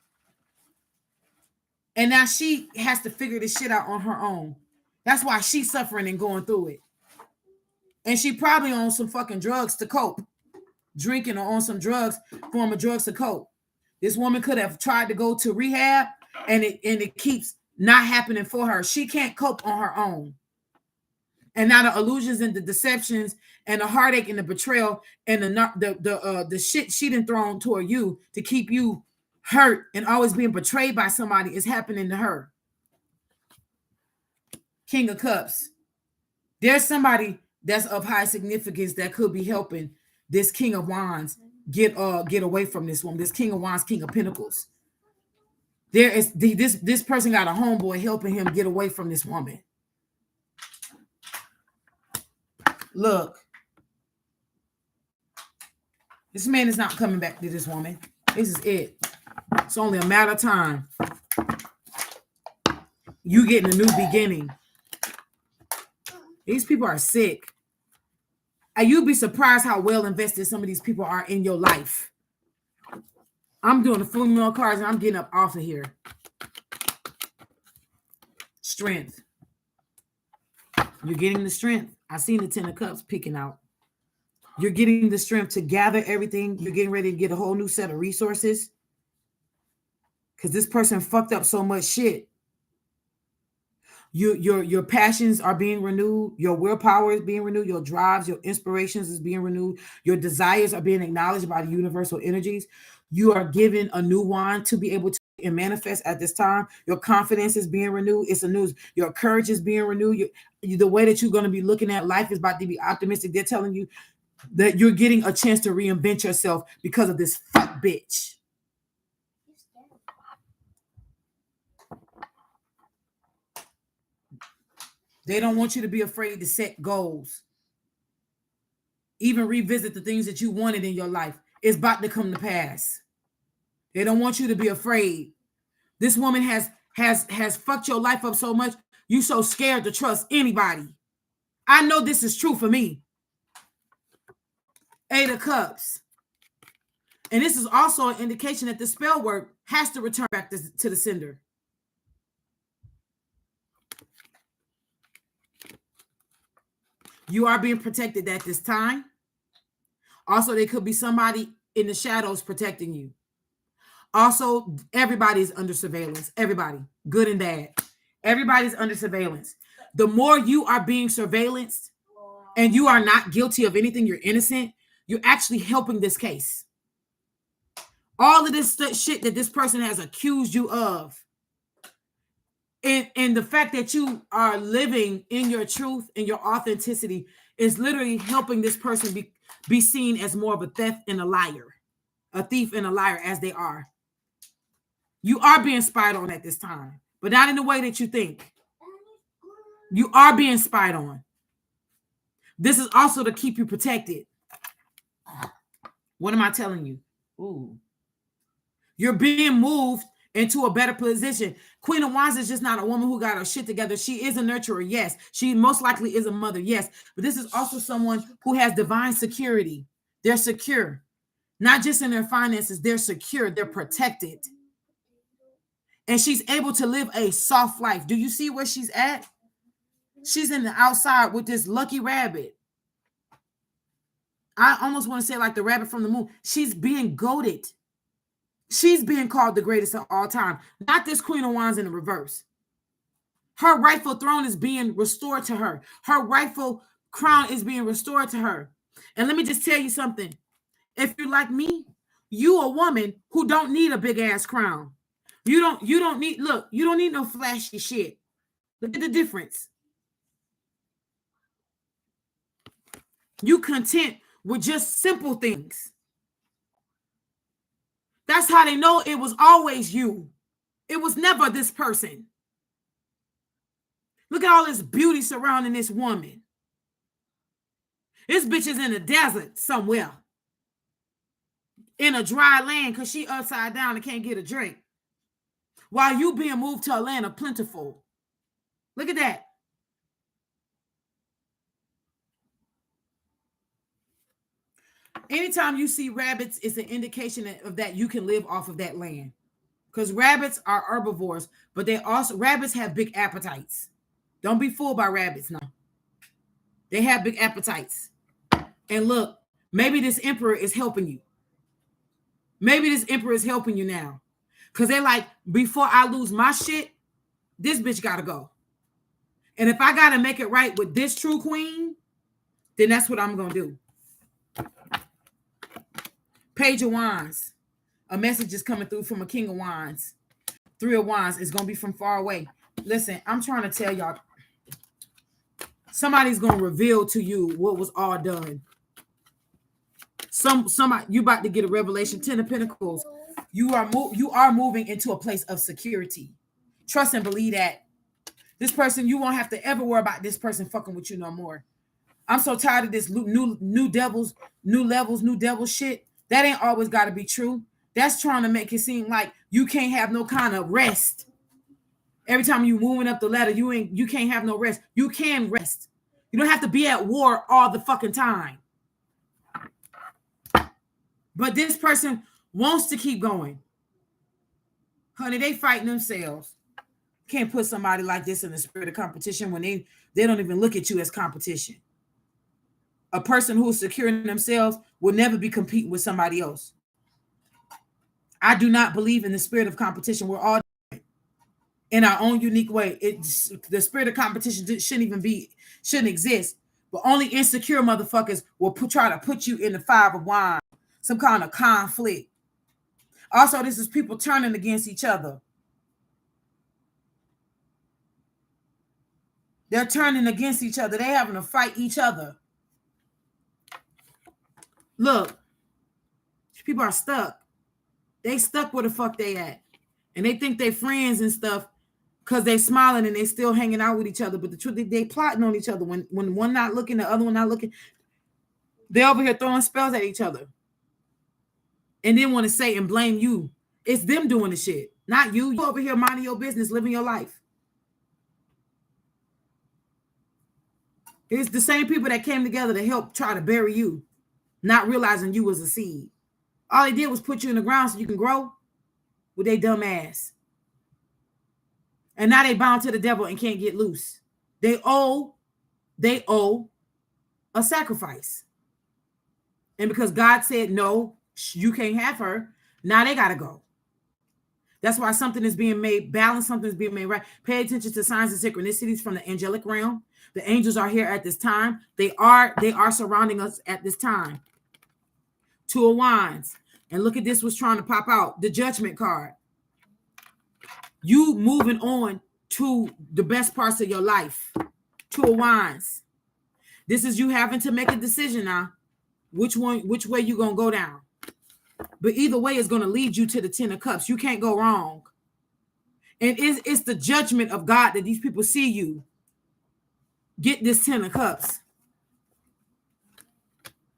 And now she has to figure this shit out on her own. That's why she's suffering and going through it. And she probably on some fucking drugs to cope. Drinking or on some drugs, form of drugs to cope. This woman could have tried to go to rehab and it keeps not happening for her. She can't cope on her own. And now the illusions and the deceptions and the heartache and the betrayal and the shit she done thrown toward you to keep you hurt and always being betrayed by somebody is happening to her. King of Cups. There's somebody that's of high significance that could be helping this King of Wands get away from this woman. This King of Wands, King of Pentacles. There is this person got a homeboy helping him get away from this woman. Look, this man is not coming back to this woman. This is it. It's only a matter of time. You getting a new beginning. These people are sick. And you'd be surprised how well invested some of these people are in your life. I'm doing the full moon cards and I'm getting up off of here. Strength. You're getting the strength. I seen the 10 of Cups peeking out. You're getting the strength to gather everything. You're getting ready to get a whole new set of resources. Because this person fucked up so much shit. Your passions are being renewed. Your willpower is being renewed. Your drives, your inspirations is being renewed. Your desires are being acknowledged by the universal energies. You are given a new wand to be able to manifest at this time. Your confidence is being renewed. It's a news. Your courage is being renewed. The way that you're going to be looking at life is about to be optimistic. They're telling you that you're getting a chance to reinvent yourself because of this fuck bitch. They don't want you to be afraid to set goals. Even revisit the things that you wanted in your life. It's about to come to pass. They don't want you to be afraid. This woman has fucked your life up so much, you so scared to trust anybody. I know this is true for me. 8 of Cups. And this is also an indication that the spell work has to return back to the sender. You are being protected at this time. Also, there could be somebody in the shadows protecting you. Also, everybody's under surveillance. Everybody, good and bad. Everybody's under surveillance. The more you are being surveillanced and you are not guilty of anything, you're innocent, you're actually helping this case. All of this shit that this person has accused you of, and the fact that you are living in your truth and your authenticity is literally helping this person be seen as more of a thief and a liar as they are. You are being spied on at this time, but not in the way that you think. You are being spied on. This is also to keep you protected. What am I telling you? Ooh. You're being moved into a better position. Queen of Wands is just not a woman who got her shit together. She is a nurturer, yes. She most likely is a mother, yes. But this is also someone who has divine security. They're secure. Not just in their finances, they're secure. They're protected. And she's able to live a soft life. Do you see where she's at? She's in the outside with this lucky rabbit. I almost want to say like the rabbit from the moon. She's being goated. She's being called the greatest of all time. Not this Queen of Wands in the reverse. Her rightful throne is being restored to her. Her rightful crown is being restored to her. And let me just tell you something. If you're like me, you a woman who don't need a big ass crown. You don't need no flashy shit. Look at the difference. You content with just simple things. That's how they know it was always you. It was never this person. Look at all this beauty surrounding this woman. This bitch is in the desert somewhere. In a dry land because she upside down and can't get a drink. While you being moved to a land of plentiful. Look at that. Anytime you see rabbits, it's an indication of that you can live off of that land. Because rabbits are herbivores, but rabbits have big appetites. Don't be fooled by rabbits, no. They have big appetites. And look, maybe this emperor is helping you. Maybe this emperor is helping you now. Because they're like, before I lose my shit, This bitch gotta go. And if I gotta make it right with this true queen, then that's what I'm gonna do. Page of Wands. A message is coming through from a King of Wands. Three of Wands is gonna be from far away. Listen, I'm trying to tell y'all, somebody's gonna reveal to you what was all done. Somebody, you about to get a revelation. 10 of Pentacles. You are moving into a place of security. Trust and believe that. This person, you won't have to ever worry about this person fucking with you no more. I'm so tired of this new devils, new levels, new devil shit. That ain't always got to be true. That's trying to make it seem like you can't have no kind of rest. Every time you moving up the ladder, you can't have no rest. You can rest. You don't have to be at war all the fucking time. But this person wants to keep going. Honey, they fighting themselves. Can't put somebody like this in the spirit of competition when they don't even look at you as competition. A person who is securing themselves will never be competing with somebody else. I do not believe in the spirit of competition. We're all in our own unique way. The spirit of competition shouldn't exist. But only insecure motherfuckers will try to put you in the Five of Wands, some kind of conflict. Also, this is people turning against each other. They're turning against each other. They're having to fight each other. Look, people are stuck. They stuck where the fuck they at. And they think they friends and stuff because they smiling and they still hanging out with each other. But the truth is they plotting on each other. When one not looking, the other one not looking. They over here throwing spells at each other. And then want to say and blame you. It's them doing the shit, not you. You over here minding your business, living your life. It's the same people that came together to help try to bury you, not realizing you was a seed. All they did was put you in the ground so you can grow with their dumb ass. And now they bound to the devil and can't get loose. They owe a sacrifice. And because God said, no, you can't have her, now they got to go. That's why something is being made balanced, something is being made right. Pay attention to signs and synchronicities from the angelic realm. The angels are here at this time. They are surrounding us at this time. Two of Wands. And look at this, what's trying to pop out. The Judgment card. You moving on to the best parts of your life. Two of Wands. This is you having to make a decision now. Which way you gonna go down? But either way is gonna lead you to the 10 of Cups. You can't go wrong. And it's the judgment of God that these people see you get this 10 of Cups.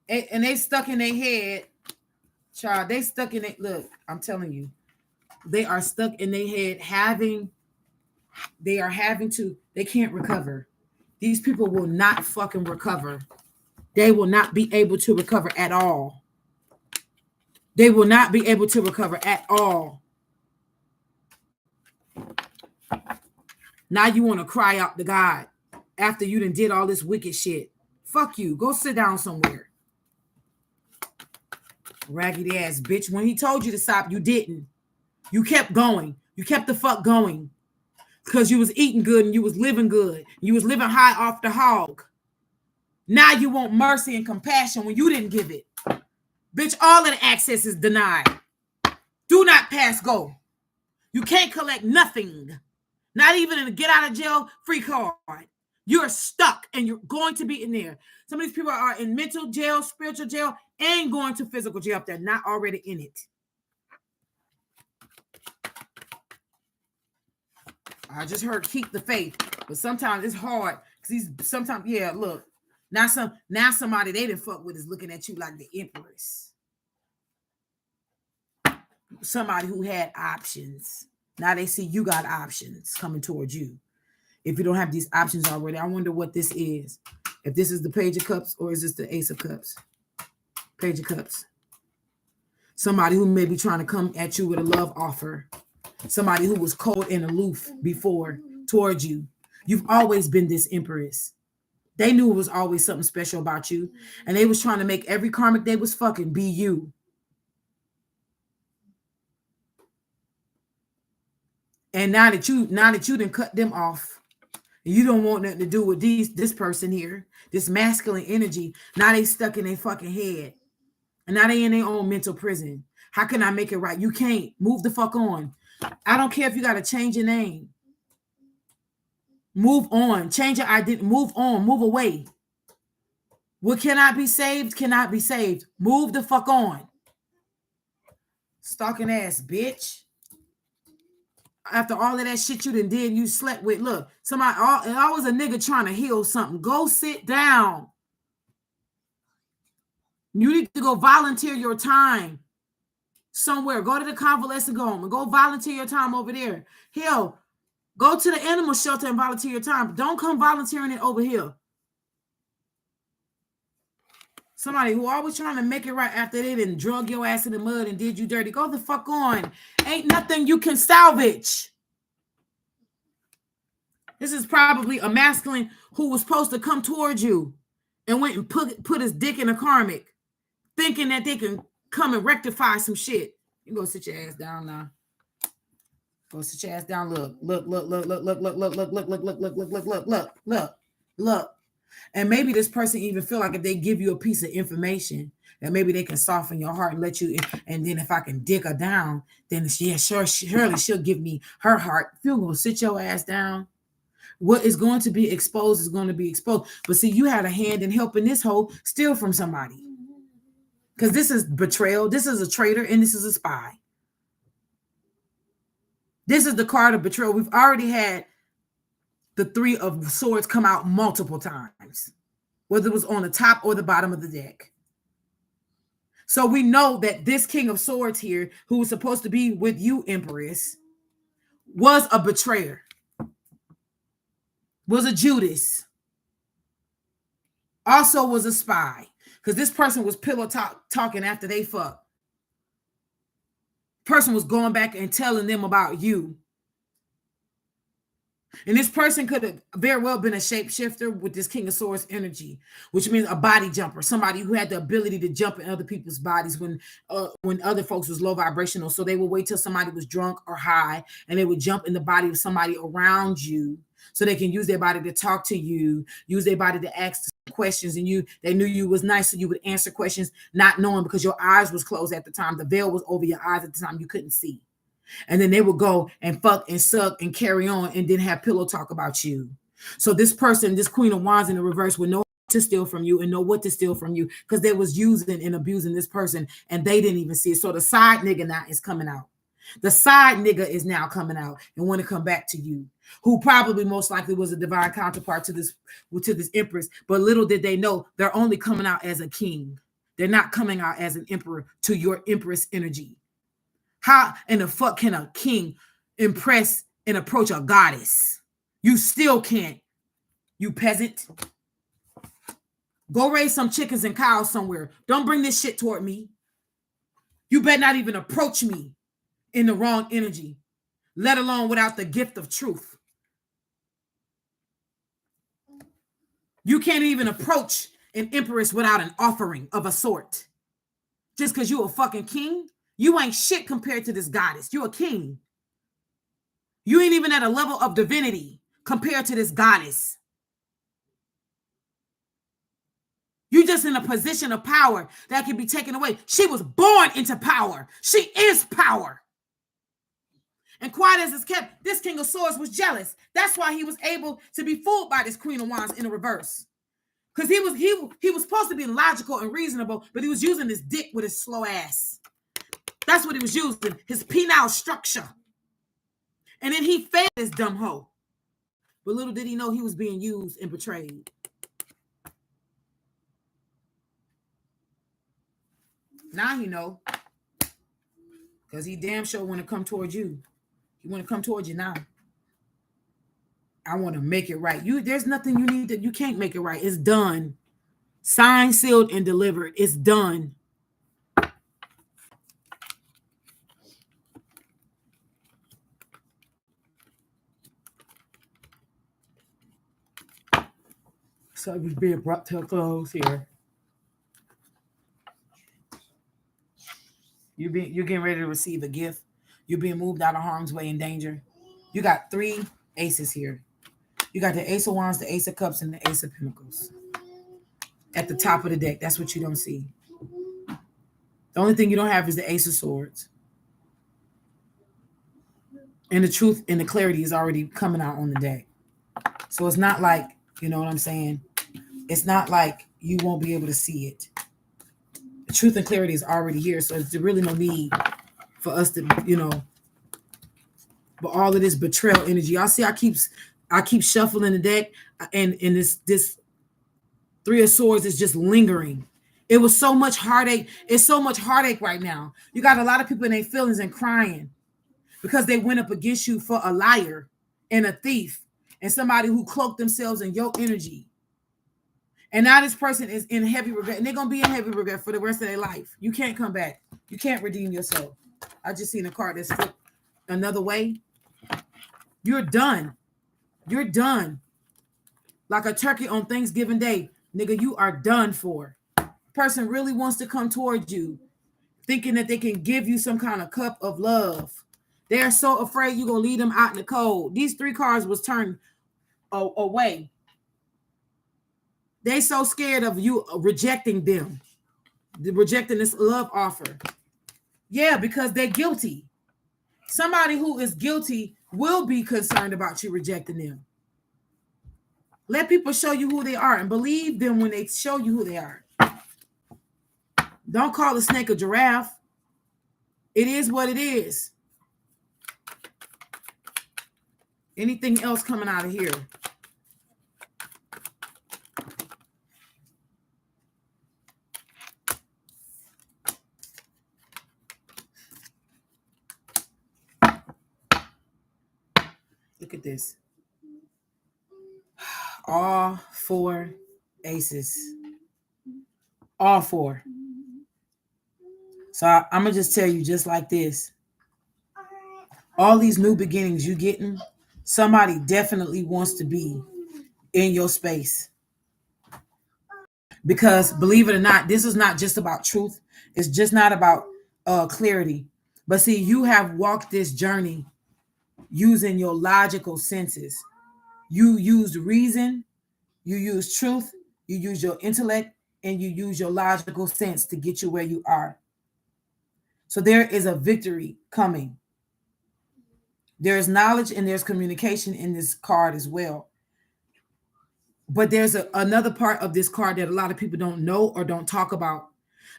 And they stuck in their head. Child, they stuck in it. Look, I'm telling you, they are stuck in their head they can't recover. These people will not fucking recover. They will not be able to recover at all. They will not be able to recover at all. Now you want to cry out to God after you done did all this wicked shit. Fuck you. Go sit down somewhere. Raggedy ass bitch. When he told you to stop, you didn't. You kept going. You kept the fuck going. Because you was eating good and you was living good. You was living high off the hog. Now you want mercy and compassion when you didn't give it. Bitch, all of the access is denied. Do not pass go. You can't collect nothing. Not even in a get out of jail free card. You're stuck and you're going to be in there. Some of these people are in mental jail, spiritual jail, and going to physical jail if they're not already in it. I just heard keep the faith, but sometimes it's hard because look, now somebody they didn't fuck with is looking at you like the empress. Somebody who had options. Now they see you got options coming towards you. If you don't have these options already, I wonder what this is. If this is the Page of Cups or is this the Ace of Cups? Page of Cups. Somebody who may be trying to come at you with a love offer. Somebody who was cold and aloof before towards you. You've always been this empress. They knew it was always something special about you. And they was trying to make every karmic they was fucking be you. And now that you done cut them off, you don't want nothing to do with this person here, this masculine energy. Now they stuck in their fucking head. And now they in their own mental prison. How can I make it right? You can't. Move the fuck on. I don't care if you got to change your name. Move on. Change your identity. Move on. Move away. What cannot be saved cannot be saved. Move the fuck on. Stalking ass bitch. After all of that shit you done did, you slept with. Look, somebody, always a nigga trying to heal something. Go sit down. You need to go volunteer your time somewhere. Go to the convalescent home and go volunteer your time over there. Hell, go to the animal shelter and volunteer your time. Don't come volunteering it over here. Somebody who always trying to make it right after they done drug your ass in the mud and did you dirty. Go the fuck on. Ain't nothing you can salvage. This is probably a masculine who was supposed to come towards you and went and put his dick in a karmic, thinking that they can come and rectify some shit. You go sit your ass down now. Go sit your ass down. Look. And maybe this person even feel like if they give you a piece of information, that maybe they can soften your heart and let you in. And then if I can dig her down, then surely she'll give me her heart. If you're going to sit your ass down, what is going to be exposed is going to be exposed. But see, you had a hand in helping this hoe steal from somebody. Because this is betrayal. This is a traitor and this is a spy. This is the card of betrayal. We've already had the Three of Swords come out multiple times, whether it was on the top or the bottom of the deck. So we know that this King of Swords here, who was supposed to be with you, Empress, was a betrayer, was a Judas, also was a spy, because this person was pillow talking after they fucked. Person was going back and telling them about you. And this person could have very well been a shapeshifter with this King of Swords energy, which means a body jumper, somebody who had the ability to jump in other people's bodies when other folks was low vibrational. So they would wait till somebody was drunk or high, and they would jump in the body of somebody around you, so they can use their body to talk to you, use their body to ask questions, and they knew you was nice, so you would answer questions not knowing, because your eyes was closed at the time. The veil was over your eyes at the time. You couldn't see. And then they would go and fuck and suck and carry on and then have pillow talk about you. So this person, this Queen of Wands in the reverse, would know to steal from you and know what to steal from you, because they was using and abusing this person and they didn't even see it. So the side nigga now is coming out. The side nigga is now coming out and want to come back to you, who probably most likely was a divine counterpart to this Empress. But little did they know, they're only coming out as a king. They're not coming out as an emperor to your Empress energy. How in the fuck can a king impress and approach a goddess? You still can't, you peasant. Go raise some chickens and cows somewhere. Don't bring this shit toward me. You better not even approach me in the wrong energy, let alone without the gift of truth. You can't even approach an empress without an offering of a sort. Just because you a fucking king, you ain't shit compared to this goddess. You a king. You ain't even at a level of divinity compared to this goddess. You just in a position of power that can be taken away. She was born into power. She is power. And quiet as it's kept, this King of Swords was jealous. That's why he was able to be fooled by this Queen of Wands in the reverse. Because he was supposed to be logical and reasonable, but he was using his dick with his slow ass. That's what he was using, his penile structure. And then he fed this dumb hoe. But little did he know he was being used and betrayed. Now he know. Because he damn sure want to come towards you. He want to come towards you now. I want to make it right. There's nothing you need that you can't make it right. It's done. Signed, sealed, and delivered. It's done. So it was being brought to a close here. You're getting ready to receive a gift. You're being moved out of harm's way and danger. You got 3 aces here. You got the Ace of Wands, the Ace of Cups, and the Ace of Pentacles. At the top of the deck, that's what you don't see. The only thing you don't have is the Ace of Swords. And the truth and the clarity is already coming out on the deck. So it's not like, you know what I'm saying? It's not like you won't be able to see it. The truth and clarity is already here. So there's really no need for us to, but all of this betrayal energy. Y'all see I keep shuffling the deck, and this 3 of Swords is just lingering. It was so much heartache. It's so much heartache right now. You got a lot of people in their feelings and crying because they went up against you for a liar and a thief and somebody who cloaked themselves in your energy. And now this person is in heavy regret, and they're going to be in heavy regret for the rest of their life. You can't come back. You can't redeem yourself. I just seen a card that's flipped another way. You're done. You're done. Like a turkey on Thanksgiving Day. Nigga, you are done for. Person really wants to come towards you thinking that they can give you some kind of cup of love. They're so afraid you're going to leave them out in the cold. These 3 cards was turned away. They so scared of you rejecting them. Rejecting this love offer. Yeah, because they're guilty. Somebody who is guilty will be concerned about you rejecting them. Let people show you who they are and believe them when they show you who they are. Don't call a snake a giraffe. It is what it is. Anything else coming out of here? Look at this. All 4 aces. All 4. So I'm going to just tell you just like this. All these new beginnings you getting, somebody definitely wants to be in your space. Because believe it or not, this is not just about truth. It's just not about clarity. But see, you have walked this journey using your logical senses. You used reason, you use truth, you use your intellect, and you use your logical sense to get you where you are. So there is a victory coming. There's knowledge and there's communication in this card as well. But there's another part of this card that a lot of people don't know or don't talk about.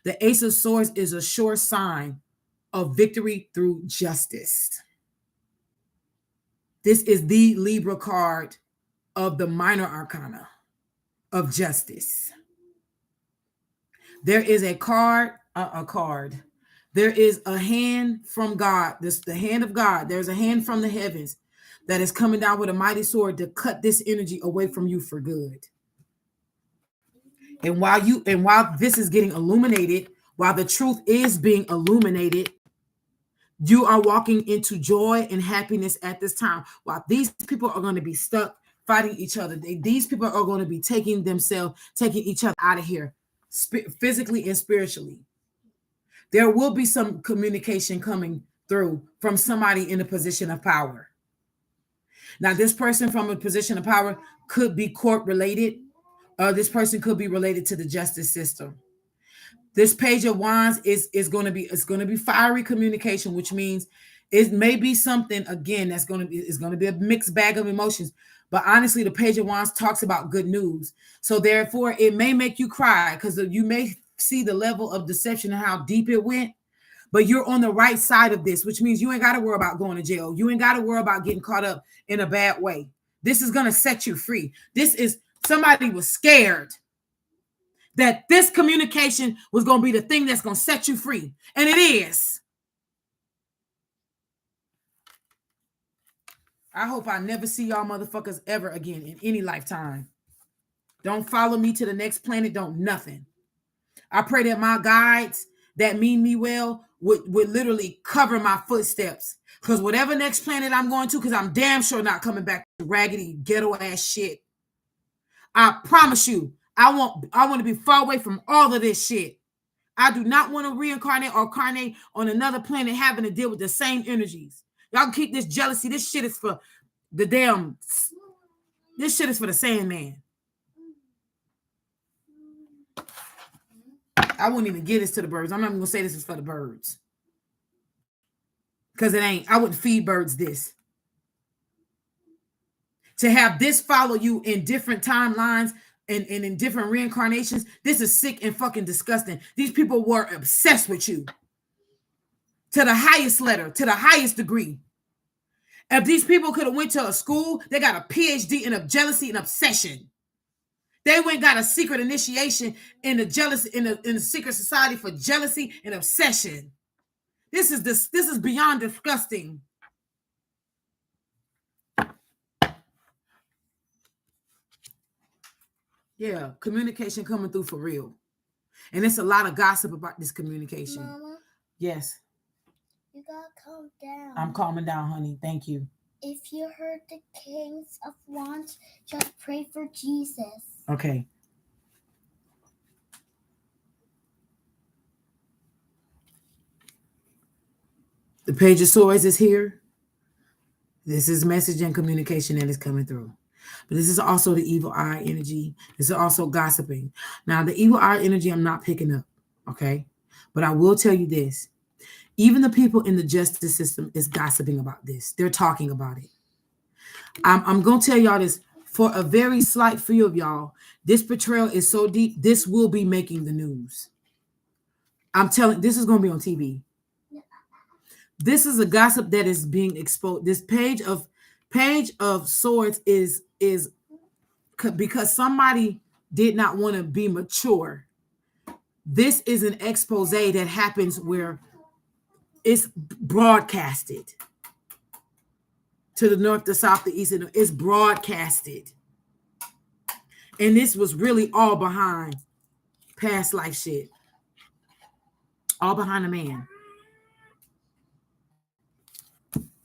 The Ace of Swords is a sure sign of victory through justice. This is the Libra card of the minor arcana of justice. There is a card. There is a hand from God. This the hand of God. There's a hand from the heavens that is coming down with a mighty sword to cut this energy away from you for good. And while this is getting illuminated, while the truth is being illuminated, you are walking into joy and happiness at this time. While these people are going to be stuck fighting each other, these people are going to be taking each other out of here, physically and spiritually. There will be some communication coming through from somebody in a position of power. Now, this person from a position of power could be court related. This person could be related to the justice system. This Page of Wands is going to be fiery communication, which means it may be something again that's going to be a mixed bag of emotions. But honestly, the Page of Wands talks about good news. So therefore, it may make you cry because you may see the level of deception and how deep it went. But you're on the right side of this, which means you ain't got to worry about going to jail. You ain't got to worry about getting caught up in a bad way. This is going to set you free. This is somebody was scared that this communication was going to be the thing that's going to set you free. And it is. I hope I never see y'all motherfuckers ever again in any lifetime. Don't follow me to the next planet. Don't nothing. I pray that my guides that mean me well would literally cover my footsteps. Because whatever next planet I'm going to, because I'm damn sure not coming back to raggedy ghetto ass shit. I promise you, I want to be far away from all of this shit. I do not want to reincarnate or carnate on another planet having to deal with the same energies. Y'all can keep this jealousy. This shit is for the damn. This shit is for the Sandman. I wouldn't even give this to the birds. I'm not even gonna say this is for the birds. Because it ain't. I wouldn't feed birds this. To have this follow you in different timelines and in different reincarnations, this is sick and fucking disgusting. These people were obsessed with you. To the highest letter, to the highest degree. If these people could have went to a school, they got a PhD in jealousy and obsession. They went got a secret initiation in the jealousy in the secret society for jealousy and obsession. This is beyond disgusting. Yeah, communication coming through for real. And it's a lot of gossip about this communication. Mama? Yes. You gotta calm down. I'm calming down, honey. Thank you. If you heard the Kings of Wands, just pray for Jesus. Okay. The Page of Swords is here. This is message and communication that is coming through. But this is also the evil eye energy. This is also gossiping. Now, the evil eye energy I'm not picking up, okay? But I will tell you this. Even the people in the justice system is gossiping about this. They're talking about it. I'm going to tell y'all this. For a very slight few of y'all, this betrayal is so deep, this will be making the news. I'm telling, this is going to be on TV. This is a gossip that is being exposed. This page of swords is because somebody did not want to be mature. This is an expose that happens where it's broadcasted to the north, the south, the east, and it's broadcasted. And this was really all behind past life shit. All behind a man.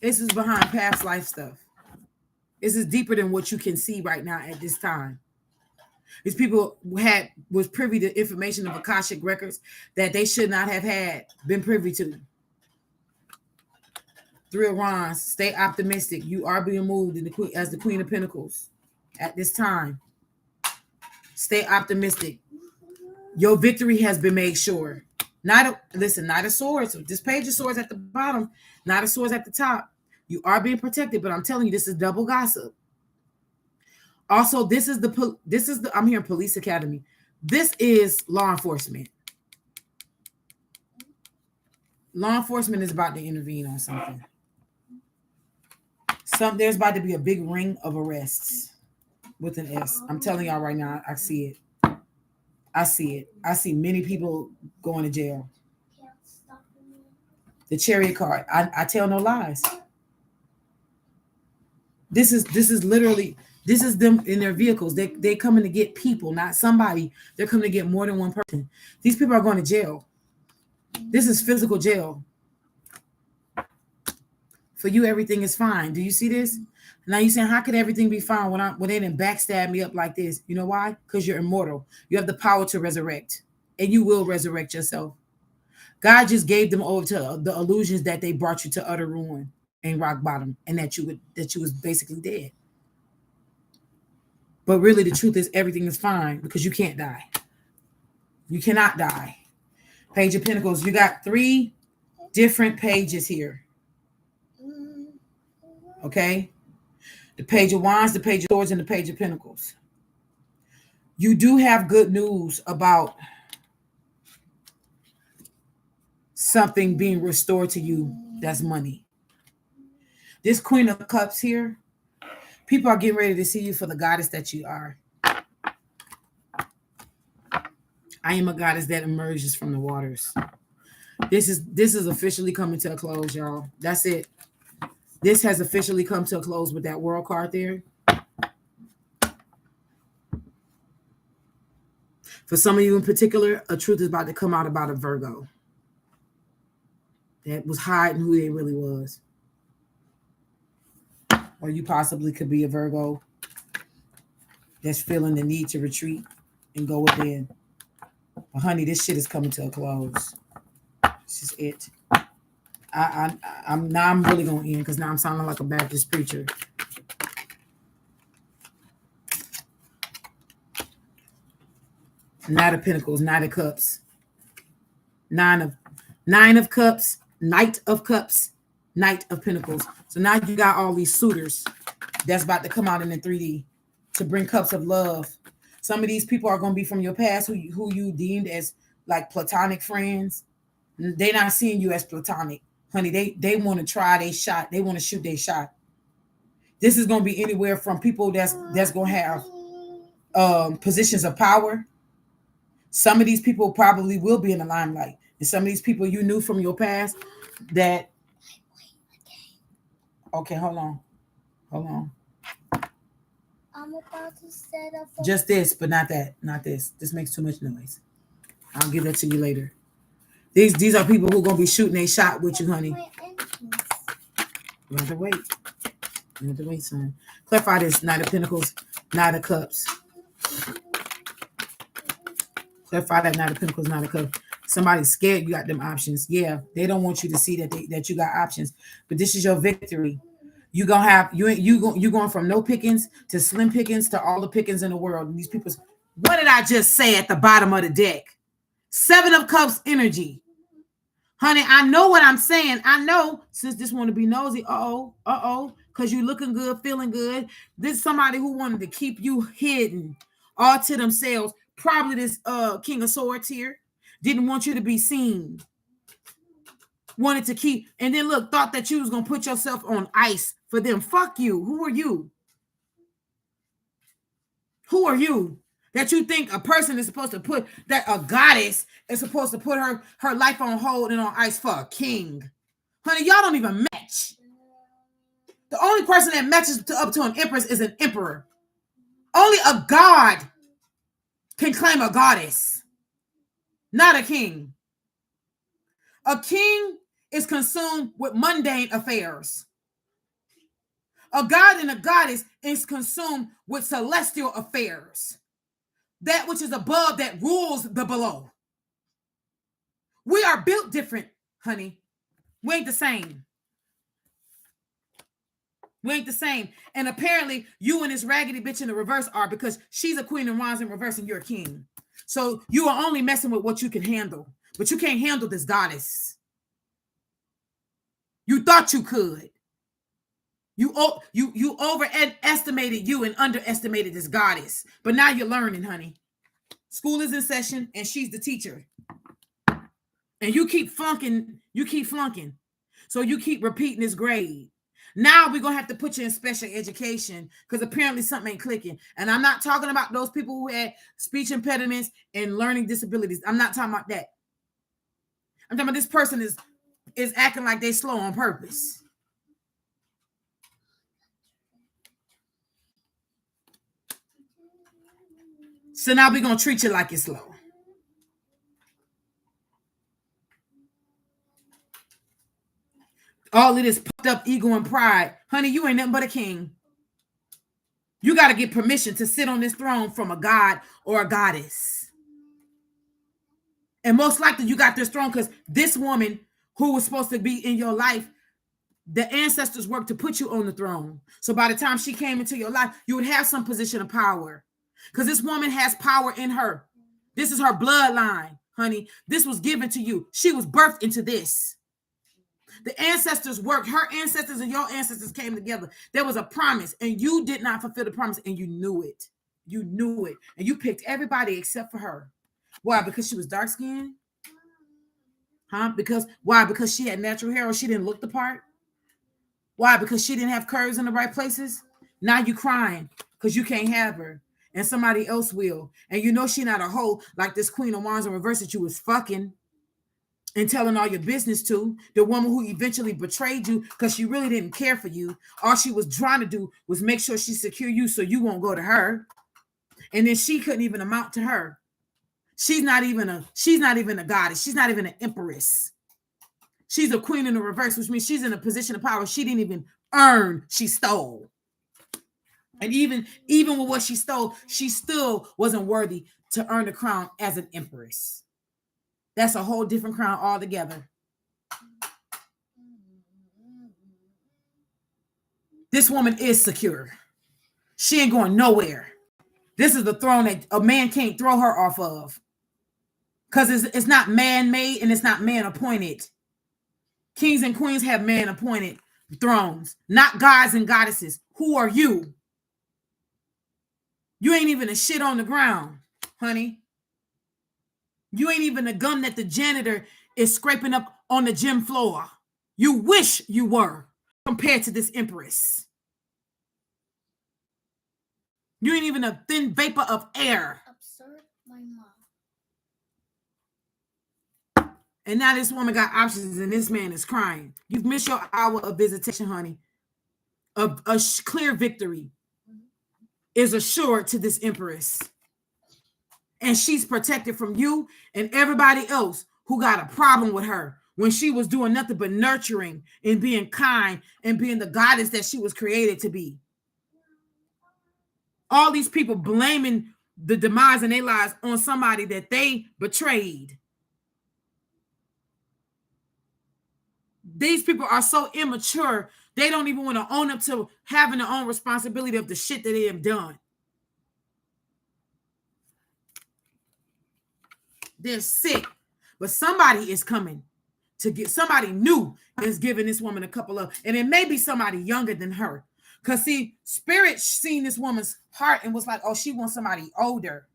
This is behind past life stuff. This is deeper than what you can see right now at this time. These people was privy to information of Akashic records that they should not have been privy to. Three of Wands, stay optimistic. You are being moved as the Queen of Pentacles at this time. Stay optimistic. Your victory has been made sure. Not a swords. This page of swords at the bottom, not a swords at the top. You are being protected, but I'm telling you, this is double gossip. Also, this is the I'm hearing police academy. This is law enforcement. Law enforcement is about to intervene on something. There's about to be a big ring of arrests with an S. I'm telling y'all right now, I see it. I see it. I see many people going to jail. The Chariot card. I tell no lies. This is literally, this is them in their vehicles. They coming to get people, not somebody. They're coming to get more than one person. These people are going to jail. This is physical jail. For you, everything is fine. Do you see this? Now you're saying, how could everything be fine when they didn't backstab me up like this? You know why? Because you're immortal. You have the power to resurrect. And you will resurrect yourself. God just gave them over to the illusions that they brought you to utter ruin and rock bottom, and that you was basically dead. But really, the truth is everything is fine because you can't die. You cannot die. Page of Pentacles. You got 3 different pages here. Okay? The Page of Wands, the Page of Swords, and the Page of Pentacles. You do have good news about something being restored to you. That's money. This Queen of Cups here, people are getting ready to see you for the goddess that you are. I am a goddess that emerges from the waters. This is officially coming to a close, y'all. That's it. This has officially come to a close with that World card there. For some of you in particular, a truth is about to come out about a Virgo that was hiding who they really was. Or you possibly could be a Virgo that's feeling the need to retreat and go within. But honey, this shit is coming to a close. This is it. I'm really gonna end because now I'm sounding like a Baptist preacher. Knight of Pentacles, Knight of Cups, nine of Cups, Knight of Cups, Knight of Pentacles. So now you got all these suitors that's about to come out in the 3D to bring cups of love. Some of these people are going to be from your past who you deemed as like platonic friends. They're not seeing you as platonic, honey. They want to try their shot. They want to shoot their shot. This is going to be anywhere from people that's going to have positions of power. Some of these people probably will be in the limelight, and some of these people you knew from your past that. Okay, hold on. I'm about to set up. Just this, but not that. Not this. This makes too much noise. I'll give that to you later. These are people who are gonna be shooting a shot with you, honey. You have to wait. You have to wait, son. Clarify this. Knight of Pentacles, Knight of Cups. Clarify that Knight of Pentacles, Knight of Cups. Somebody's scared you got them options. Yeah, they don't want you to see that you got options. But this is your victory. You gonna have you going from no pickings to slim pickings to all the pickings in the world. And these people, what did I just say at the bottom of the deck? 7 of Cups energy. Honey, I know what I'm saying. I know, since this want to be nosy, because you looking good, feeling good. This is somebody who wanted to keep you hidden all to themselves. Probably this King of Swords here. Didn't want you to be seen. Wanted to keep, and then look, thought that you was going to put yourself on ice for them. Fuck you. Who are you? Who are you? That you think a person is supposed to put, that a goddess is supposed to put her life on hold and on ice for a king. Honey, y'all don't even match. The only person that matches up to an empress is an emperor. Only a god can claim a goddess, not a king. A king is consumed with mundane affairs. A god and a goddess is consumed with celestial affairs. That which is above that rules the below. We are built different, honey. We ain't the same. We ain't the same. And apparently you and this raggedy bitch in the reverse are, because she's a queen of wands in reverse and you're a king. So you are only messing with what you can handle. But you can't handle this goddess. You thought you could. You overestimated you and underestimated this goddess. But now you're learning, honey. School is in session and she's the teacher. And you keep flunking. So you keep repeating this grade. Now we're going to have to put you in special education because apparently something ain't clicking. And I'm not talking about those people who had speech impediments and learning disabilities. I'm not talking about that. I'm talking about this person is acting like they slow on purpose. So now we're going to treat you like it's slow. All of this puffed up ego and pride. Honey, you ain't nothing but a king. You got to get permission to sit on this throne from a god or a goddess. And most likely you got this throne because this woman who was supposed to be in your life, the ancestors worked to put you on the throne. So by the time she came into your life, you would have some position of power. Because this woman has power in her. This is her bloodline, honey. This was given to you. She was birthed into this. The ancestors worked. Her ancestors and your ancestors came together. There was a promise, and you did not fulfill the promise, and you knew it. You knew it. And you picked everybody except for her. Why? Because she was dark-skinned? Huh? Why? Because she had natural hair or she didn't look the part? Why? Because she didn't have curves in the right places? Now you crying because you can't have her. And somebody else will. And you know she not a hoe like this Queen of Wands in reverse that you was fucking and telling all your business to. The woman who eventually betrayed you because she really didn't care for you. All she was trying to do was make sure she secure you so you won't go to her. And then she couldn't even amount to her. She's not even a goddess. She's not even an empress. She's a queen in the reverse, which means she's in a position of power she didn't even earn. She stole. And even with what she stole, she still wasn't worthy to earn the crown as an empress. That's a whole different crown altogether. This woman is secure. She ain't going nowhere. This is the throne that a man can't throw her off of. Because it's not man-made and it's not man-appointed. Kings and queens have man-appointed thrones, not gods and goddesses. Who are you? You ain't even a shit on the ground, honey. You ain't even a gum that the janitor is scraping up on the gym floor. You wish you were compared to this empress. You ain't even a thin vapor of air. Absurd, my mom. And now this woman got options and this man is crying. You've missed your hour of visitation, honey. A clear victory is assured to this empress. And she's protected from you and everybody else who got a problem with her when she was doing nothing but nurturing and being kind and being the goddess that she was created to be. All these people blaming the demise in their lives on somebody that they betrayed. These people are so immature, they don't even want to own up to having their own responsibility of the shit that they have done. They're sick, but somebody is coming to get somebody new is giving this woman a couple of, and it may be somebody younger than her. Because see, Spirit seen this woman's heart and was like, oh, she wants somebody older.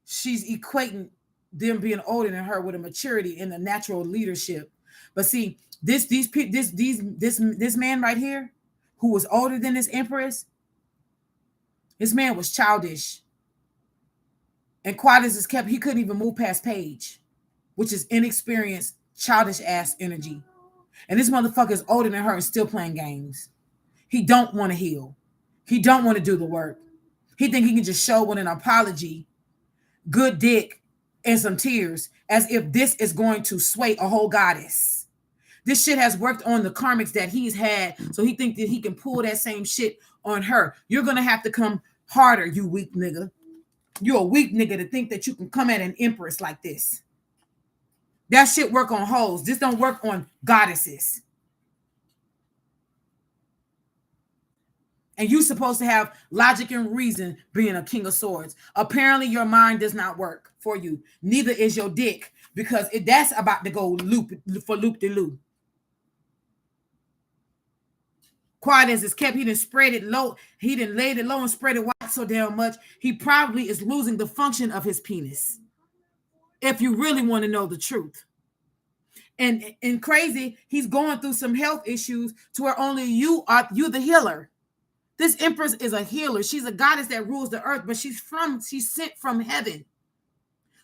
She's equating them being older than her with a maturity and a natural leadership. But see, this man right here, who was older than this empress, this man was childish. And quiet as is kept, he couldn't even move past page, which is inexperienced, childish ass energy. And this motherfucker is older than her and still playing games. He don't want to heal. He don't want to do the work. He think he can just show with an apology, good dick, and some tears, as if this is going to sway a whole goddess. This shit has worked on the karmics that he's had, so he think that he can pull that same shit on her. You're going to have to come harder, you weak nigga. You're a weak nigga to think that you can come at an empress like this. That shit work on hoes. This don't work on goddesses. And you're supposed to have logic and reason being a king of swords. Apparently your mind does not work for you. Neither is your dick, because that's about to go loop-de-loop. Quiet as it's kept, he didn't spread it low. He didn't lay it low and spread it wide so damn much. He probably is losing the function of his penis. If you really want to know the truth. And crazy, he's going through some health issues to where only you the healer. This empress is a healer. She's a goddess that rules the earth, but she's sent from heaven.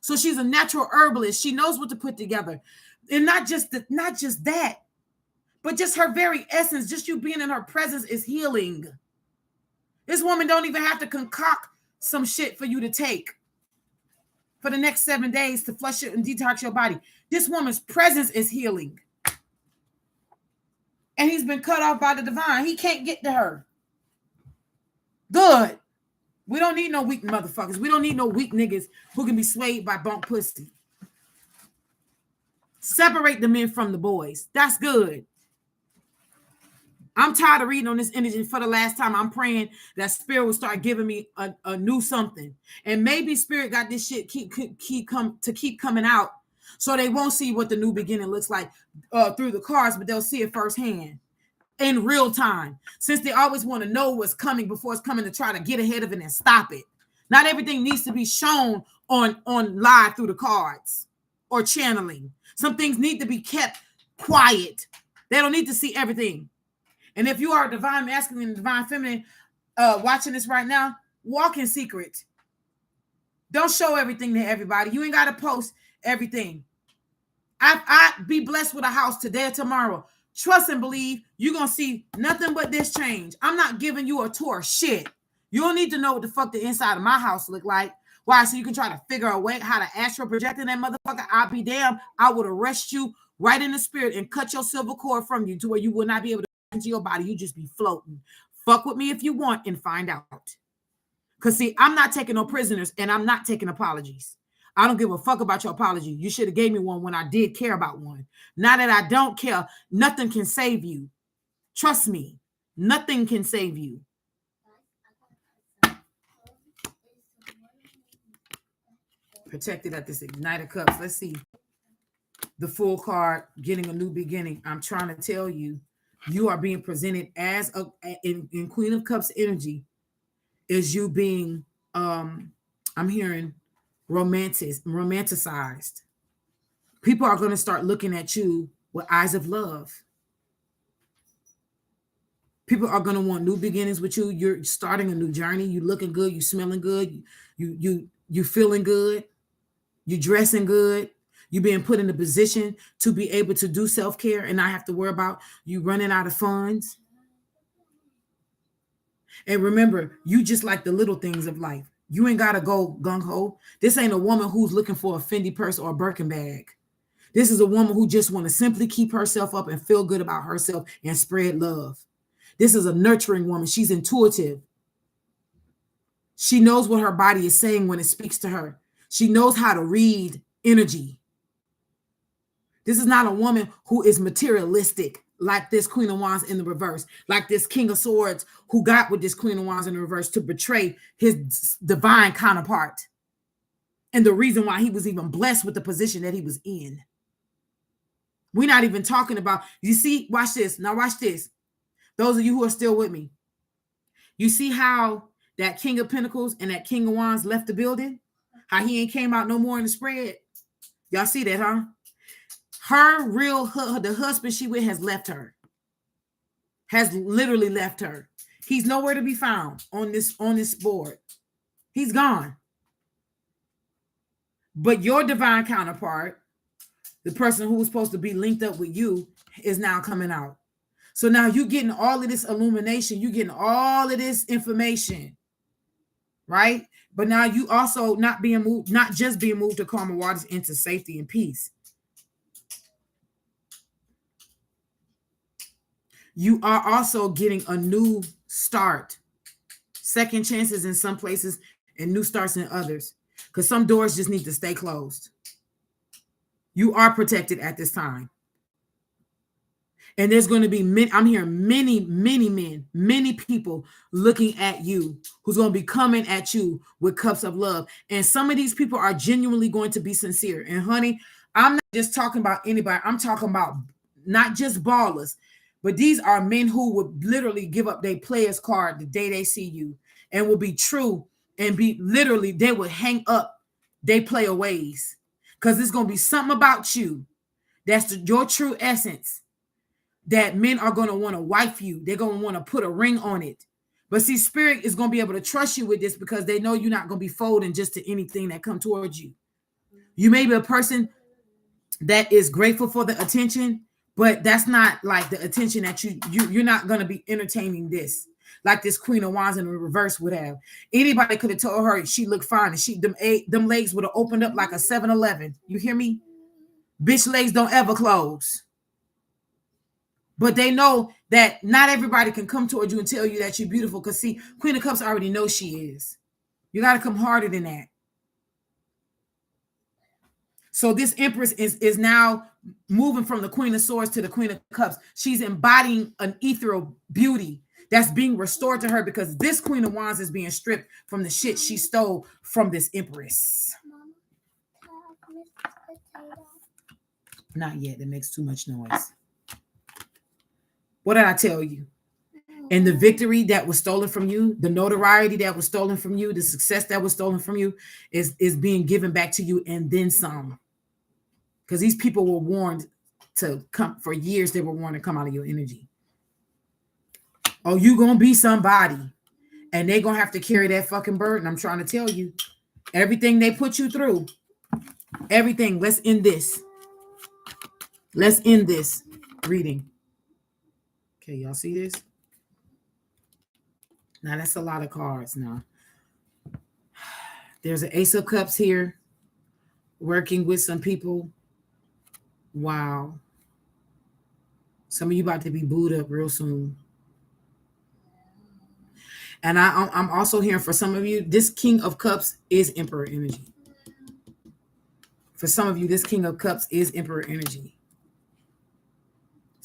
So she's a natural herbalist. She knows what to put together. And not just that, but just her very essence, just you being in her presence is healing. This woman don't even have to concoct some shit for you to take for the next 7 days to flush it and detox your body. This woman's presence is healing. And he's been cut off by the divine. He can't get to her. Good. We don't need no weak motherfuckers. We don't need no weak niggas who can be swayed by bunk pussy. Separate the men from the boys. That's good. I'm tired of reading on this energy. For the last time, I'm praying that Spirit will start giving me a new something. And maybe Spirit got this shit keep coming out, so they won't see what the new beginning looks like through the cards, but they'll see it firsthand in real time. Since they always want to know what's coming before it's coming to try to get ahead of it and stop it. Not everything needs to be shown on live through the cards or channeling. Some things need to be kept quiet. They don't need to see everything. And if you are a divine masculine and divine feminine watching this right now, walk in secret. Don't show everything to everybody. You ain't got to post everything. I be blessed with a house today or tomorrow. Trust and believe you're going to see nothing but this change. I'm not giving you a tour of shit. You don't need to know what the fuck the inside of my house look like. Why? So you can try to figure a way how to astral project in that motherfucker. I'll be damned. I would arrest you right in the spirit and cut your silver cord from you to where you will not be able to into your body. You just be floating. Fuck with me if you want and find out. Because see, I'm not taking no prisoners and I'm not taking apologies. I don't give a fuck about your apology. You should have gave me one when I did care about one. Now that I don't care, nothing can save you. Trust me, nothing can save you. Protected at this Knight of Cups. Let's see. The Full card, getting a new beginning. I'm trying to tell you, you are being presented as in Queen of Cups energy, is you being I'm hearing romanticized. People are going to start looking at you with eyes of love. People are going to want new beginnings with you. You're starting a new journey. You looking good. You smelling good. You feeling good. You dressing good. You being put in a position to be able to do self-care and not have to worry about you running out of funds. And remember, you just like the little things of life. You ain't got to go gung-ho. This ain't a woman who's looking for a Fendi purse or a Birkin bag. This is a woman who just want to simply keep herself up and feel good about herself and spread love. This is a nurturing woman. She's intuitive. She knows what her body is saying when it speaks to her. She knows how to read energy. This is not a woman who is materialistic like this Queen of Wands in the reverse, like this King of Swords who got with this Queen of Wands in the reverse to betray his divine counterpart. And the reason why he was even blessed with the position that he was in. We're not even talking about, you see, watch this. Now watch this. Those of you who are still with me. You see how that King of Pentacles and that King of Wands left the building? How he ain't came out no more in the spread? Y'all see that, huh? The husband she with has left her. Has literally left her. He's nowhere to be found on this board. He's gone. But your divine counterpart, the person who was supposed to be linked up with you, is now coming out. So now you're getting all of this illumination. You're getting all of this information, right? But now you also not just being moved to calmer waters into safety and peace. You are also getting a new start, second chances in some places and new starts in others, because some doors just need to stay closed. You are protected at this time. And there's going to be I'm hearing many men, many people looking at you who's going to be coming at you with cups of love. And some of these people are genuinely going to be sincere. And honey, I'm not just talking about anybody. I'm talking about not just ballers, but these are men who would literally give up their player's card the day they see you and will be true and be literally, they would hang up their player ways because it's going to be something about you that's your true essence. That men are going to want to wife you. They're going to want to put a ring on it. But see, Spirit is going to be able to trust you with this because they know you're not going to be folding just to anything that comes towards you. You may be a person that is grateful for the attention, but that's not like the attention that you're not going to be entertaining this. Like this Queen of Wands in the reverse would have. Anybody could have told her she looked fine and them legs would have opened up like a 7-Eleven. You hear me? Bitch legs don't ever close. But they know that not everybody can come towards you and tell you that you're beautiful. Because see, Queen of Cups already knows she is. You got to come harder than that. So this Empress is now moving from the Queen of Swords to the Queen of Cups. She's embodying an ethereal beauty that's being restored to her because this Queen of Wands is being stripped from the shit she stole from this Empress. Not yet. It makes too much noise. What did I tell you? And the victory that was stolen from you, the notoriety that was stolen from you, the success that was stolen from you is being given back to you and then some. Because these people were warned to come for years. They were warned to come out of your energy. Oh, you going to be somebody. And they're going to have to carry that fucking burden. I'm trying to tell you. Everything they put you through. Everything. Let's end this. Let's end this reading. Okay, y'all see this? Now, that's a lot of cards now. There's an Ace of Cups here. Working with some people. Wow. Some of you about to be booed up real soon. And I'm also hearing for some of you, this King of Cups is Emperor energy. For some of you, this King of Cups is Emperor energy.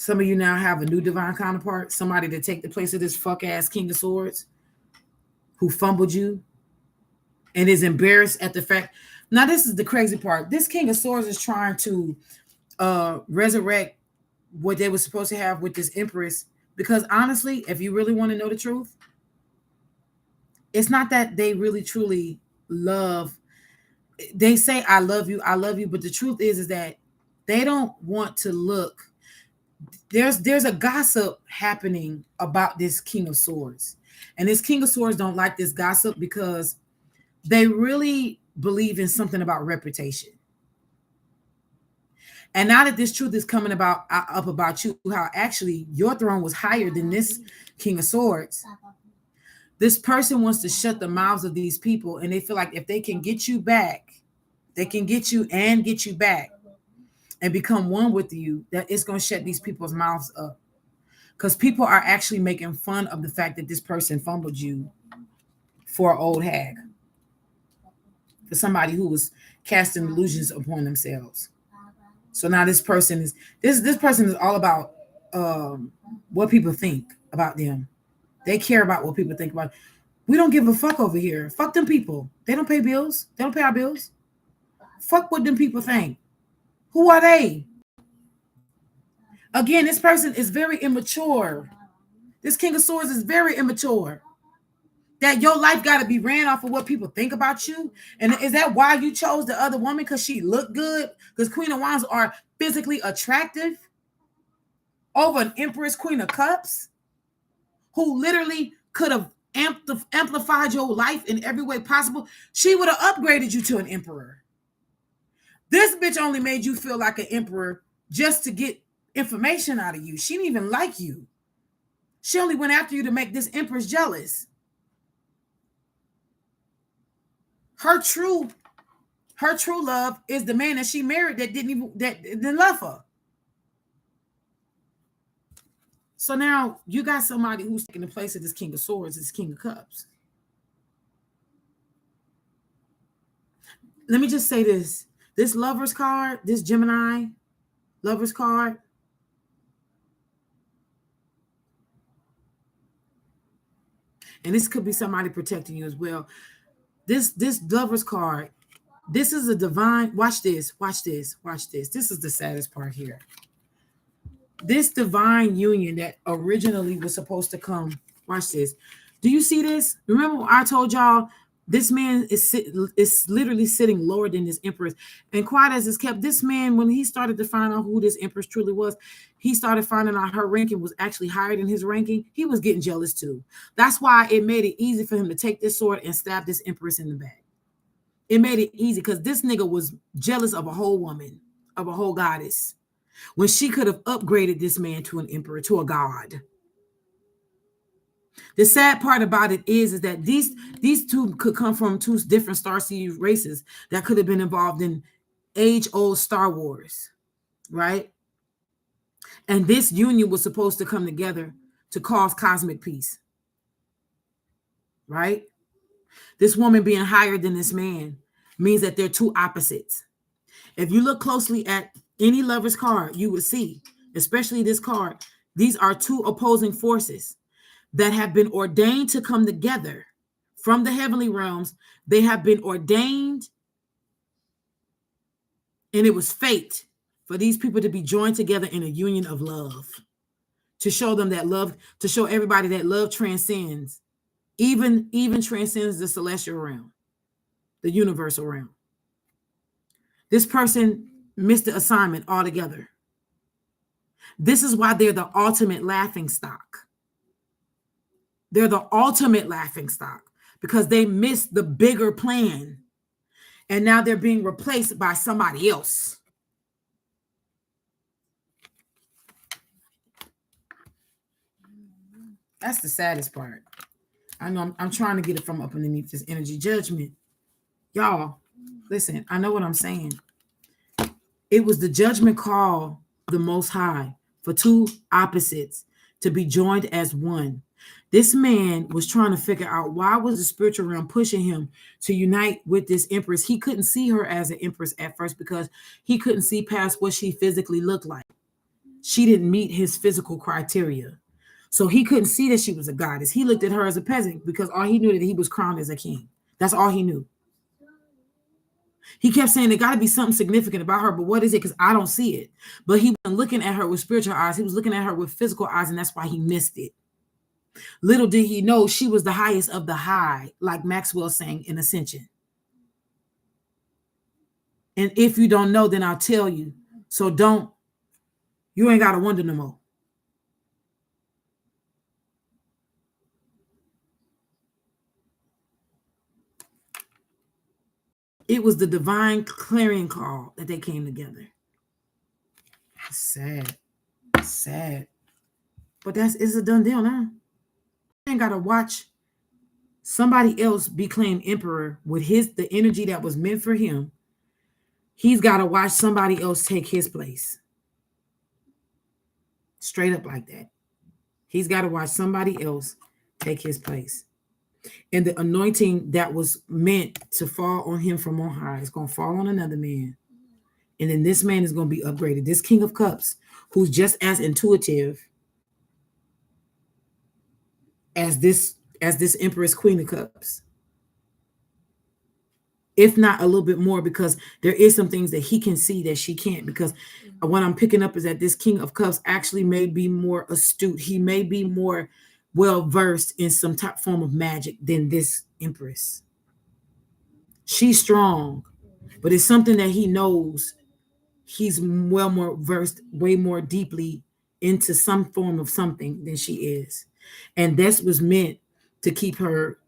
Some of you now have a new divine counterpart, somebody to take the place of this fuck ass King of Swords who fumbled you and is embarrassed at the fact. Now, this is the crazy part. This King of Swords is trying to resurrect what they were supposed to have with this Empress. Because honestly, if you really want to know the truth, it's not that they really truly love. They say I love you, but the truth is that they don't want to look. There's a gossip happening about this King of Swords. And this King of Swords don't like this gossip because they really believe in something about reputation. And now that this truth is coming about up about you, how actually your throne was higher than this King of Swords, this person wants to shut the mouths of these people, and they feel like if they can get you back, they can get you and get you back and become one with you, that it's going to shut these people's mouths up. Because people are actually making fun of the fact that this person fumbled you for an old hag, for somebody who was casting illusions upon themselves. So now this person is all about what people think about them. They care about what people think about. We don't give a fuck over here. Fuck them people. They don't pay bills. They don't pay our bills. Fuck what them people think. Who are they? Again, this person is very immature. This King of Swords is very immature. That your life got to be ran off of what people think about you. And is that why you chose the other woman? Because she looked good? Because Queen of Wands are physically attractive over an Empress, Queen of Cups, who literally could have amplified your life in every way possible. She would have upgraded you to an emperor. This bitch only made you feel like an emperor just to get information out of you. She didn't even like you. She only went after you to make this empress jealous. Her true love is the man that she married that didn't love her. So now you got somebody who's taking the place of this King of Swords, this King of Cups. Let me just say this. This Lover's card, this Gemini Lover's card, and this could be somebody protecting you as well. This Lover's card, this is a divine, watch this. This is the saddest part here. This divine union that originally was supposed to come, watch this. Do you see this? Remember I told y'all this man is literally sitting lower than this empress. And quiet as it's kept, this man, when he started to find out who this empress truly was, he started finding out her ranking was actually higher than his ranking. He was getting jealous too. That's why it made it easy for him to take this sword and stab this empress in the back. It made it easy because this nigga was jealous of a whole woman, of a whole goddess, when she could have upgraded this man to an emperor, to a god. The sad part about it is that these two could come from two different starseed races that could have been involved in age-old Star Wars, right? And this union was supposed to come together to cause cosmic peace, right? This woman being higher than this man means that they're two opposites. If you look closely at any Lover's card, you will see, especially this card, these are two opposing forces that have been ordained to come together from the heavenly realms. They have been ordained, and it was fate for these people to be joined together in a union of love, to show them that love, to show everybody that love transcends, even transcends the celestial realm, the universal realm. This person missed the assignment altogether. This is why they're the ultimate laughing stock. They're the ultimate laughing stock because they missed the bigger plan. And now they're being replaced by somebody else. That's the saddest part. I know I'm trying to get it from up underneath this energy judgment. Y'all, listen, I know what I'm saying. It was the judgment call of the Most High for two opposites to be joined as one. This man was trying to figure out why was the spiritual realm pushing him to unite with this empress. He couldn't see her as an empress at first because he couldn't see past what she physically looked like. she didn't meet his physical criteria. So he couldn't see that she was a goddess. He looked at her as a peasant because all he knew that he was crowned as a king. That's all he knew. He kept saying there got to be something significant about her, but what is it? Because I don't see it. But he wasn't looking at her with spiritual eyes. He was looking at her with physical eyes, and that's why he missed it. Little did he know she was the highest of the high, like Maxwell sang in Ascension. And if you don't know, then I'll tell you. So you ain't got to wonder no more. It was the divine clarion call that they came together. It's sad. It's sad. But it's a done deal now. You ain't got to watch somebody else be claimed emperor with the energy that was meant for him. He's got to watch somebody else take his place. Straight up like that. He's got to watch somebody else take his place. And the anointing that was meant to fall on him from on high is going to fall on another man. And then this man is going to be upgraded. This King of Cups, who's just as intuitive as this Empress Queen of Cups. If not a little bit more, because there is some things that he can see that she can't. Because what I'm picking up is that this King of Cups actually may be more astute. He may be more well-versed in some type form of magic than this Empress. She's strong, but it's something that he knows he's well more versed, way more deeply into some form of something than she is. And this was meant to keep her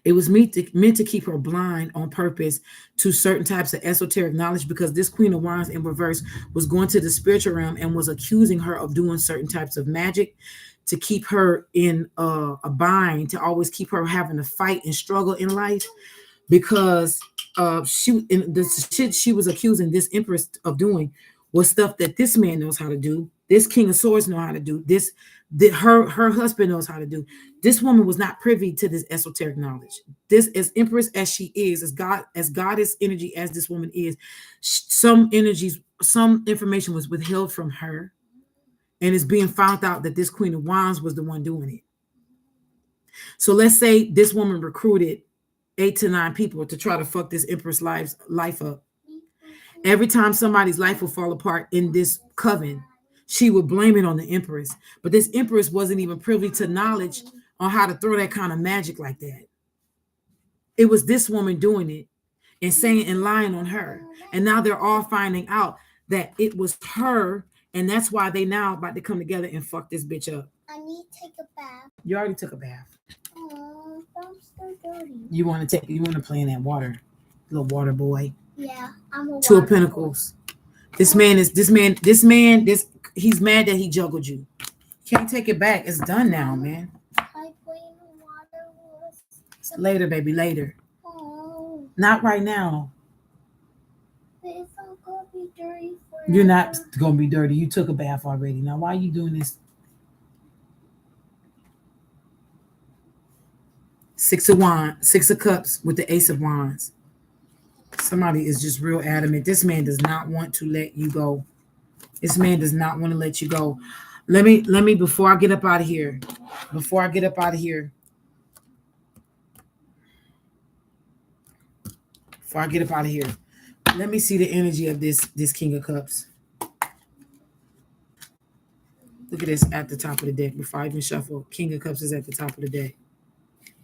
it was meant to keep her blind on purpose to certain types of esoteric knowledge, because this Queen of Wands in reverse was going to the spiritual realm and was accusing her of doing certain types of magic to keep her in a bind, to always keep her having to fight and struggle in life, because the shit she was accusing this Empress of doing was stuff that this man knows how to do. This King of Swords know how to do. Her husband knows how to do. This woman was not privy to this esoteric knowledge. This, as Empress as she is, as goddess energy as this woman is, some information was withheld from her, and it's being found out that this Queen of Wands was the one doing it. So let's say this woman recruited 8 to 9 people to try to fuck this Empress life up. Every time somebody's life will fall apart in this coven, she would blame it on the Empress. But this Empress wasn't even privy to knowledge on how to throw that kind of magic like that. It was this woman doing it and saying and lying on her. And now they're all finding out that it was her, and that's why they now about to come together and fuck this bitch up. I need to take a bath. You already took a bath. Oh, I'm so dirty. You want to play in that water, little water boy. Yeah, I'm a Two of Pentacles. He's mad that he juggled you. Can't take it back. It's done now, man. Later, baby, later. Oh. Not right now. If I'm gonna be dirty forever. You're not gonna be dirty. You took a bath already. Now why are you doing this? 6 of Wands, 6 of Cups with the Ace of Wands. Somebody is just real adamant. This man does not want to let you go. This man does not want to let you go. Let me before I get up out of here. Let me see the energy of this King of Cups. Look at this at the top of the deck before I even shuffle. King of Cups is at the top of the deck.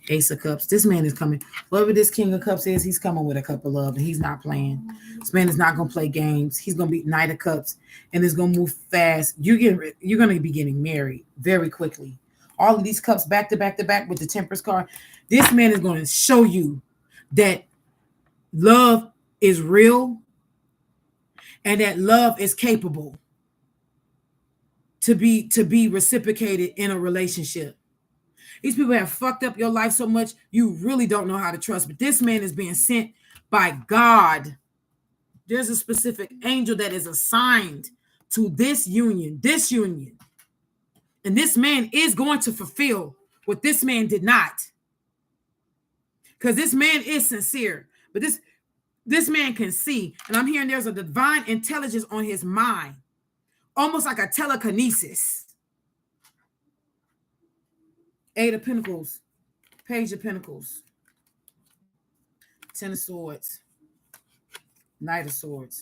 Ace of Cups. This man is coming. Whoever this King of Cups is, he's coming with a cup of love, and he's not playing. This man is not going to play games. He's going to be Knight of Cups, and it's going to move fast. You're going to be getting married very quickly. All of these cups back to back to back with the Temperance card. This man is going to show you that love is real and that love is capable to be reciprocated in a relationship. These people have fucked up your life so much, you really don't know how to trust. But this man is being sent by God. There's a specific angel that is assigned to this union. And this man is going to fulfill what this man did not. Because this man is sincere. But this man can see. And I'm hearing there's a divine intelligence on his mind almost like a telekinesis. Eight of Pentacles, Page of Pentacles, Ten of Swords, Knight of Swords.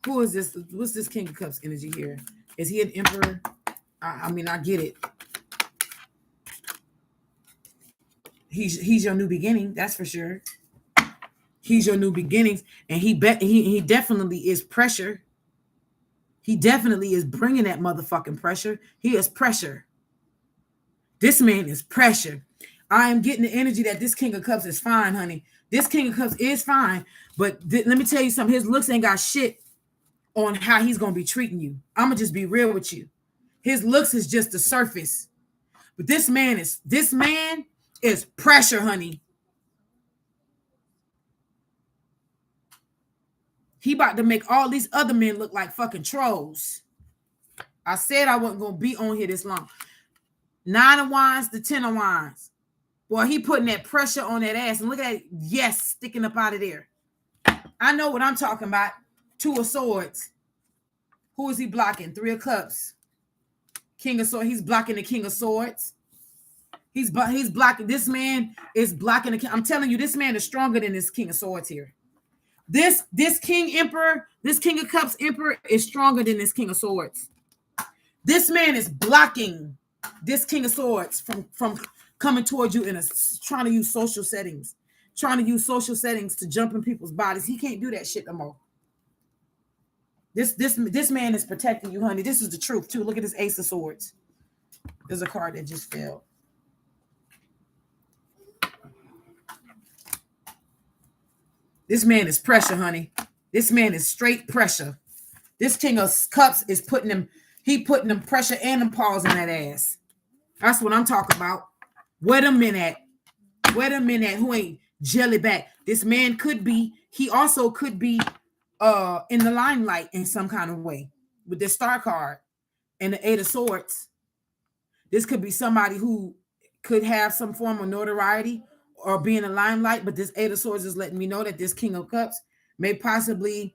Who is this? What's this King of Cups energy here? Is he an emperor? I mean, I get it. He's your new beginning, that's for sure. He's your new beginnings, and he definitely is pressure. He definitely is bringing that motherfucking pressure. He is pressure. This man is pressure. I am getting the energy that this King of Cups is fine, honey. This King of Cups is fine, but let me tell you something. His looks ain't got shit on how he's gonna be treating you. I'm gonna just be real with you. His looks is just the surface, but this man is pressure, honey. He about to make all these other men look like fucking trolls. I said I wasn't gonna be on here this long. 9 of Wands, the 10 of Wands. Boy, he putting that pressure on that ass, and look at it, yes, sticking up out of there. I know what I'm talking about. 2 of Swords. Who is he blocking? 3 of Cups. King of Swords. He's blocking the King of Swords. He's blocking. This man is blocking the King. I'm telling you, this man is stronger than this King of Swords here. This King Emperor, this King of Cups Emperor is stronger than this King of Swords. This man is blocking this King of Swords from coming towards you and trying to use social settings. Trying to use social settings to jump in people's bodies. He can't do that shit no more. This man is protecting you, honey. This is the truth, too. Look at this Ace of Swords. There's a card that just fell. This man is pressure, honey. This man is straight pressure. This King of Cups is putting them pressure and them paws in that ass. That's what I'm talking about. Where them men at? Where them men at who ain't jelly back? This man he also could be in the limelight in some kind of way with this star card and the 8 of Swords. This could be somebody who could have some form of notoriety or be in the limelight, but this 8 of Swords is letting me know that this King of Cups may possibly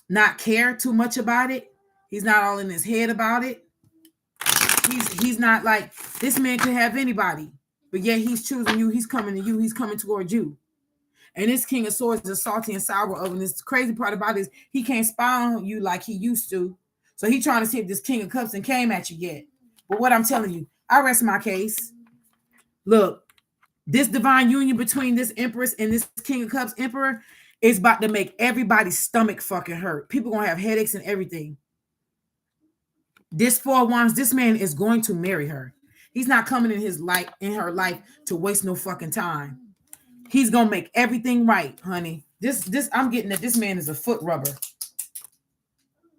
not care too much about it. He's not all in his head about it. He's not like, this man could have anybody, but yet he's choosing you. He's coming to you. He's coming towards you. And this King of Swords is salty and sour of, and this crazy part about it is he can't spy on you like he used to. So he's trying to see if this King of Cups and came at you yet. But what I'm telling you, I rest my case. Look, this divine union between this Empress and this King of Cups Emperor is about to make everybody's stomach fucking hurt. People gonna have headaches and everything. This 4 of Wands, this man is going to marry her. He's not coming in her life to waste no fucking time. He's gonna make everything right, honey. This I'm getting that this man is a foot rubber.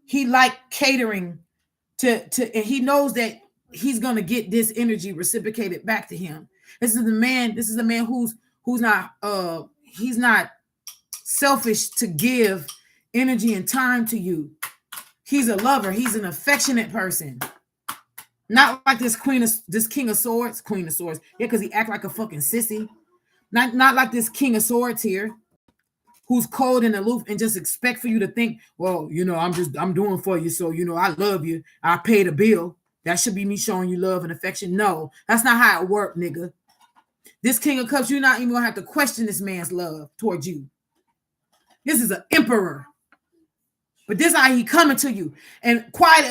He like catering to and he knows that he's gonna get this energy reciprocated back to him. This is a man who's not he's not selfish to give energy and time to you. He's a lover. He's an affectionate person. Not like this King of Swords. Queen of Swords. Yeah, because he act like a fucking sissy. Not like this King of Swords here, who's cold and aloof and just expect for you to think, well, I'm doing for you. So, I love you. I paid a bill. That should be me showing you love and affection. No, that's not how it works, nigga. This King of Cups, you're not even going to have to question this man's love towards you. This is an emperor. But this is how he coming to you. And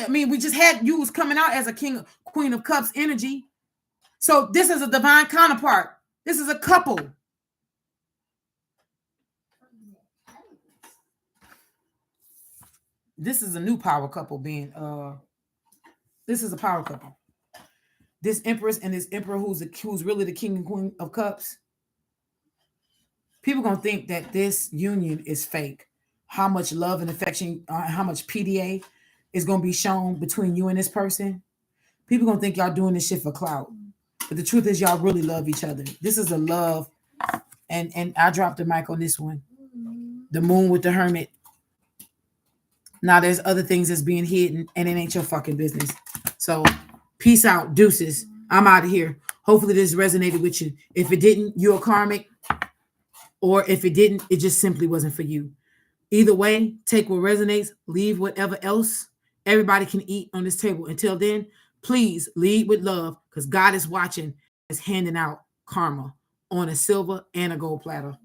we just had you was coming out as a Queen of Cups energy. So this is a divine counterpart. This is a couple. This is a new power couple this is a power couple. This Empress and this Emperor who's really the King and Queen of Cups. People gonna think that this union is fake. How much love and affection, how much PDA is gonna be shown between you and this person. People gonna think y'all doing this shit for clout. But the truth is y'all really love each other. This is a love. And I dropped the mic on this one. The Moon with the Hermit. Now there's other things that's being hidden and it ain't your fucking business. So peace out, deuces. I'm out of here. Hopefully this resonated with you. If it didn't, you're a karmic. Or if it didn't, it just simply wasn't for you. Either way, take what resonates, leave whatever else. Everybody can eat on this table. Until then, please lead with love because God is watching, is handing out karma on a silver and a gold platter.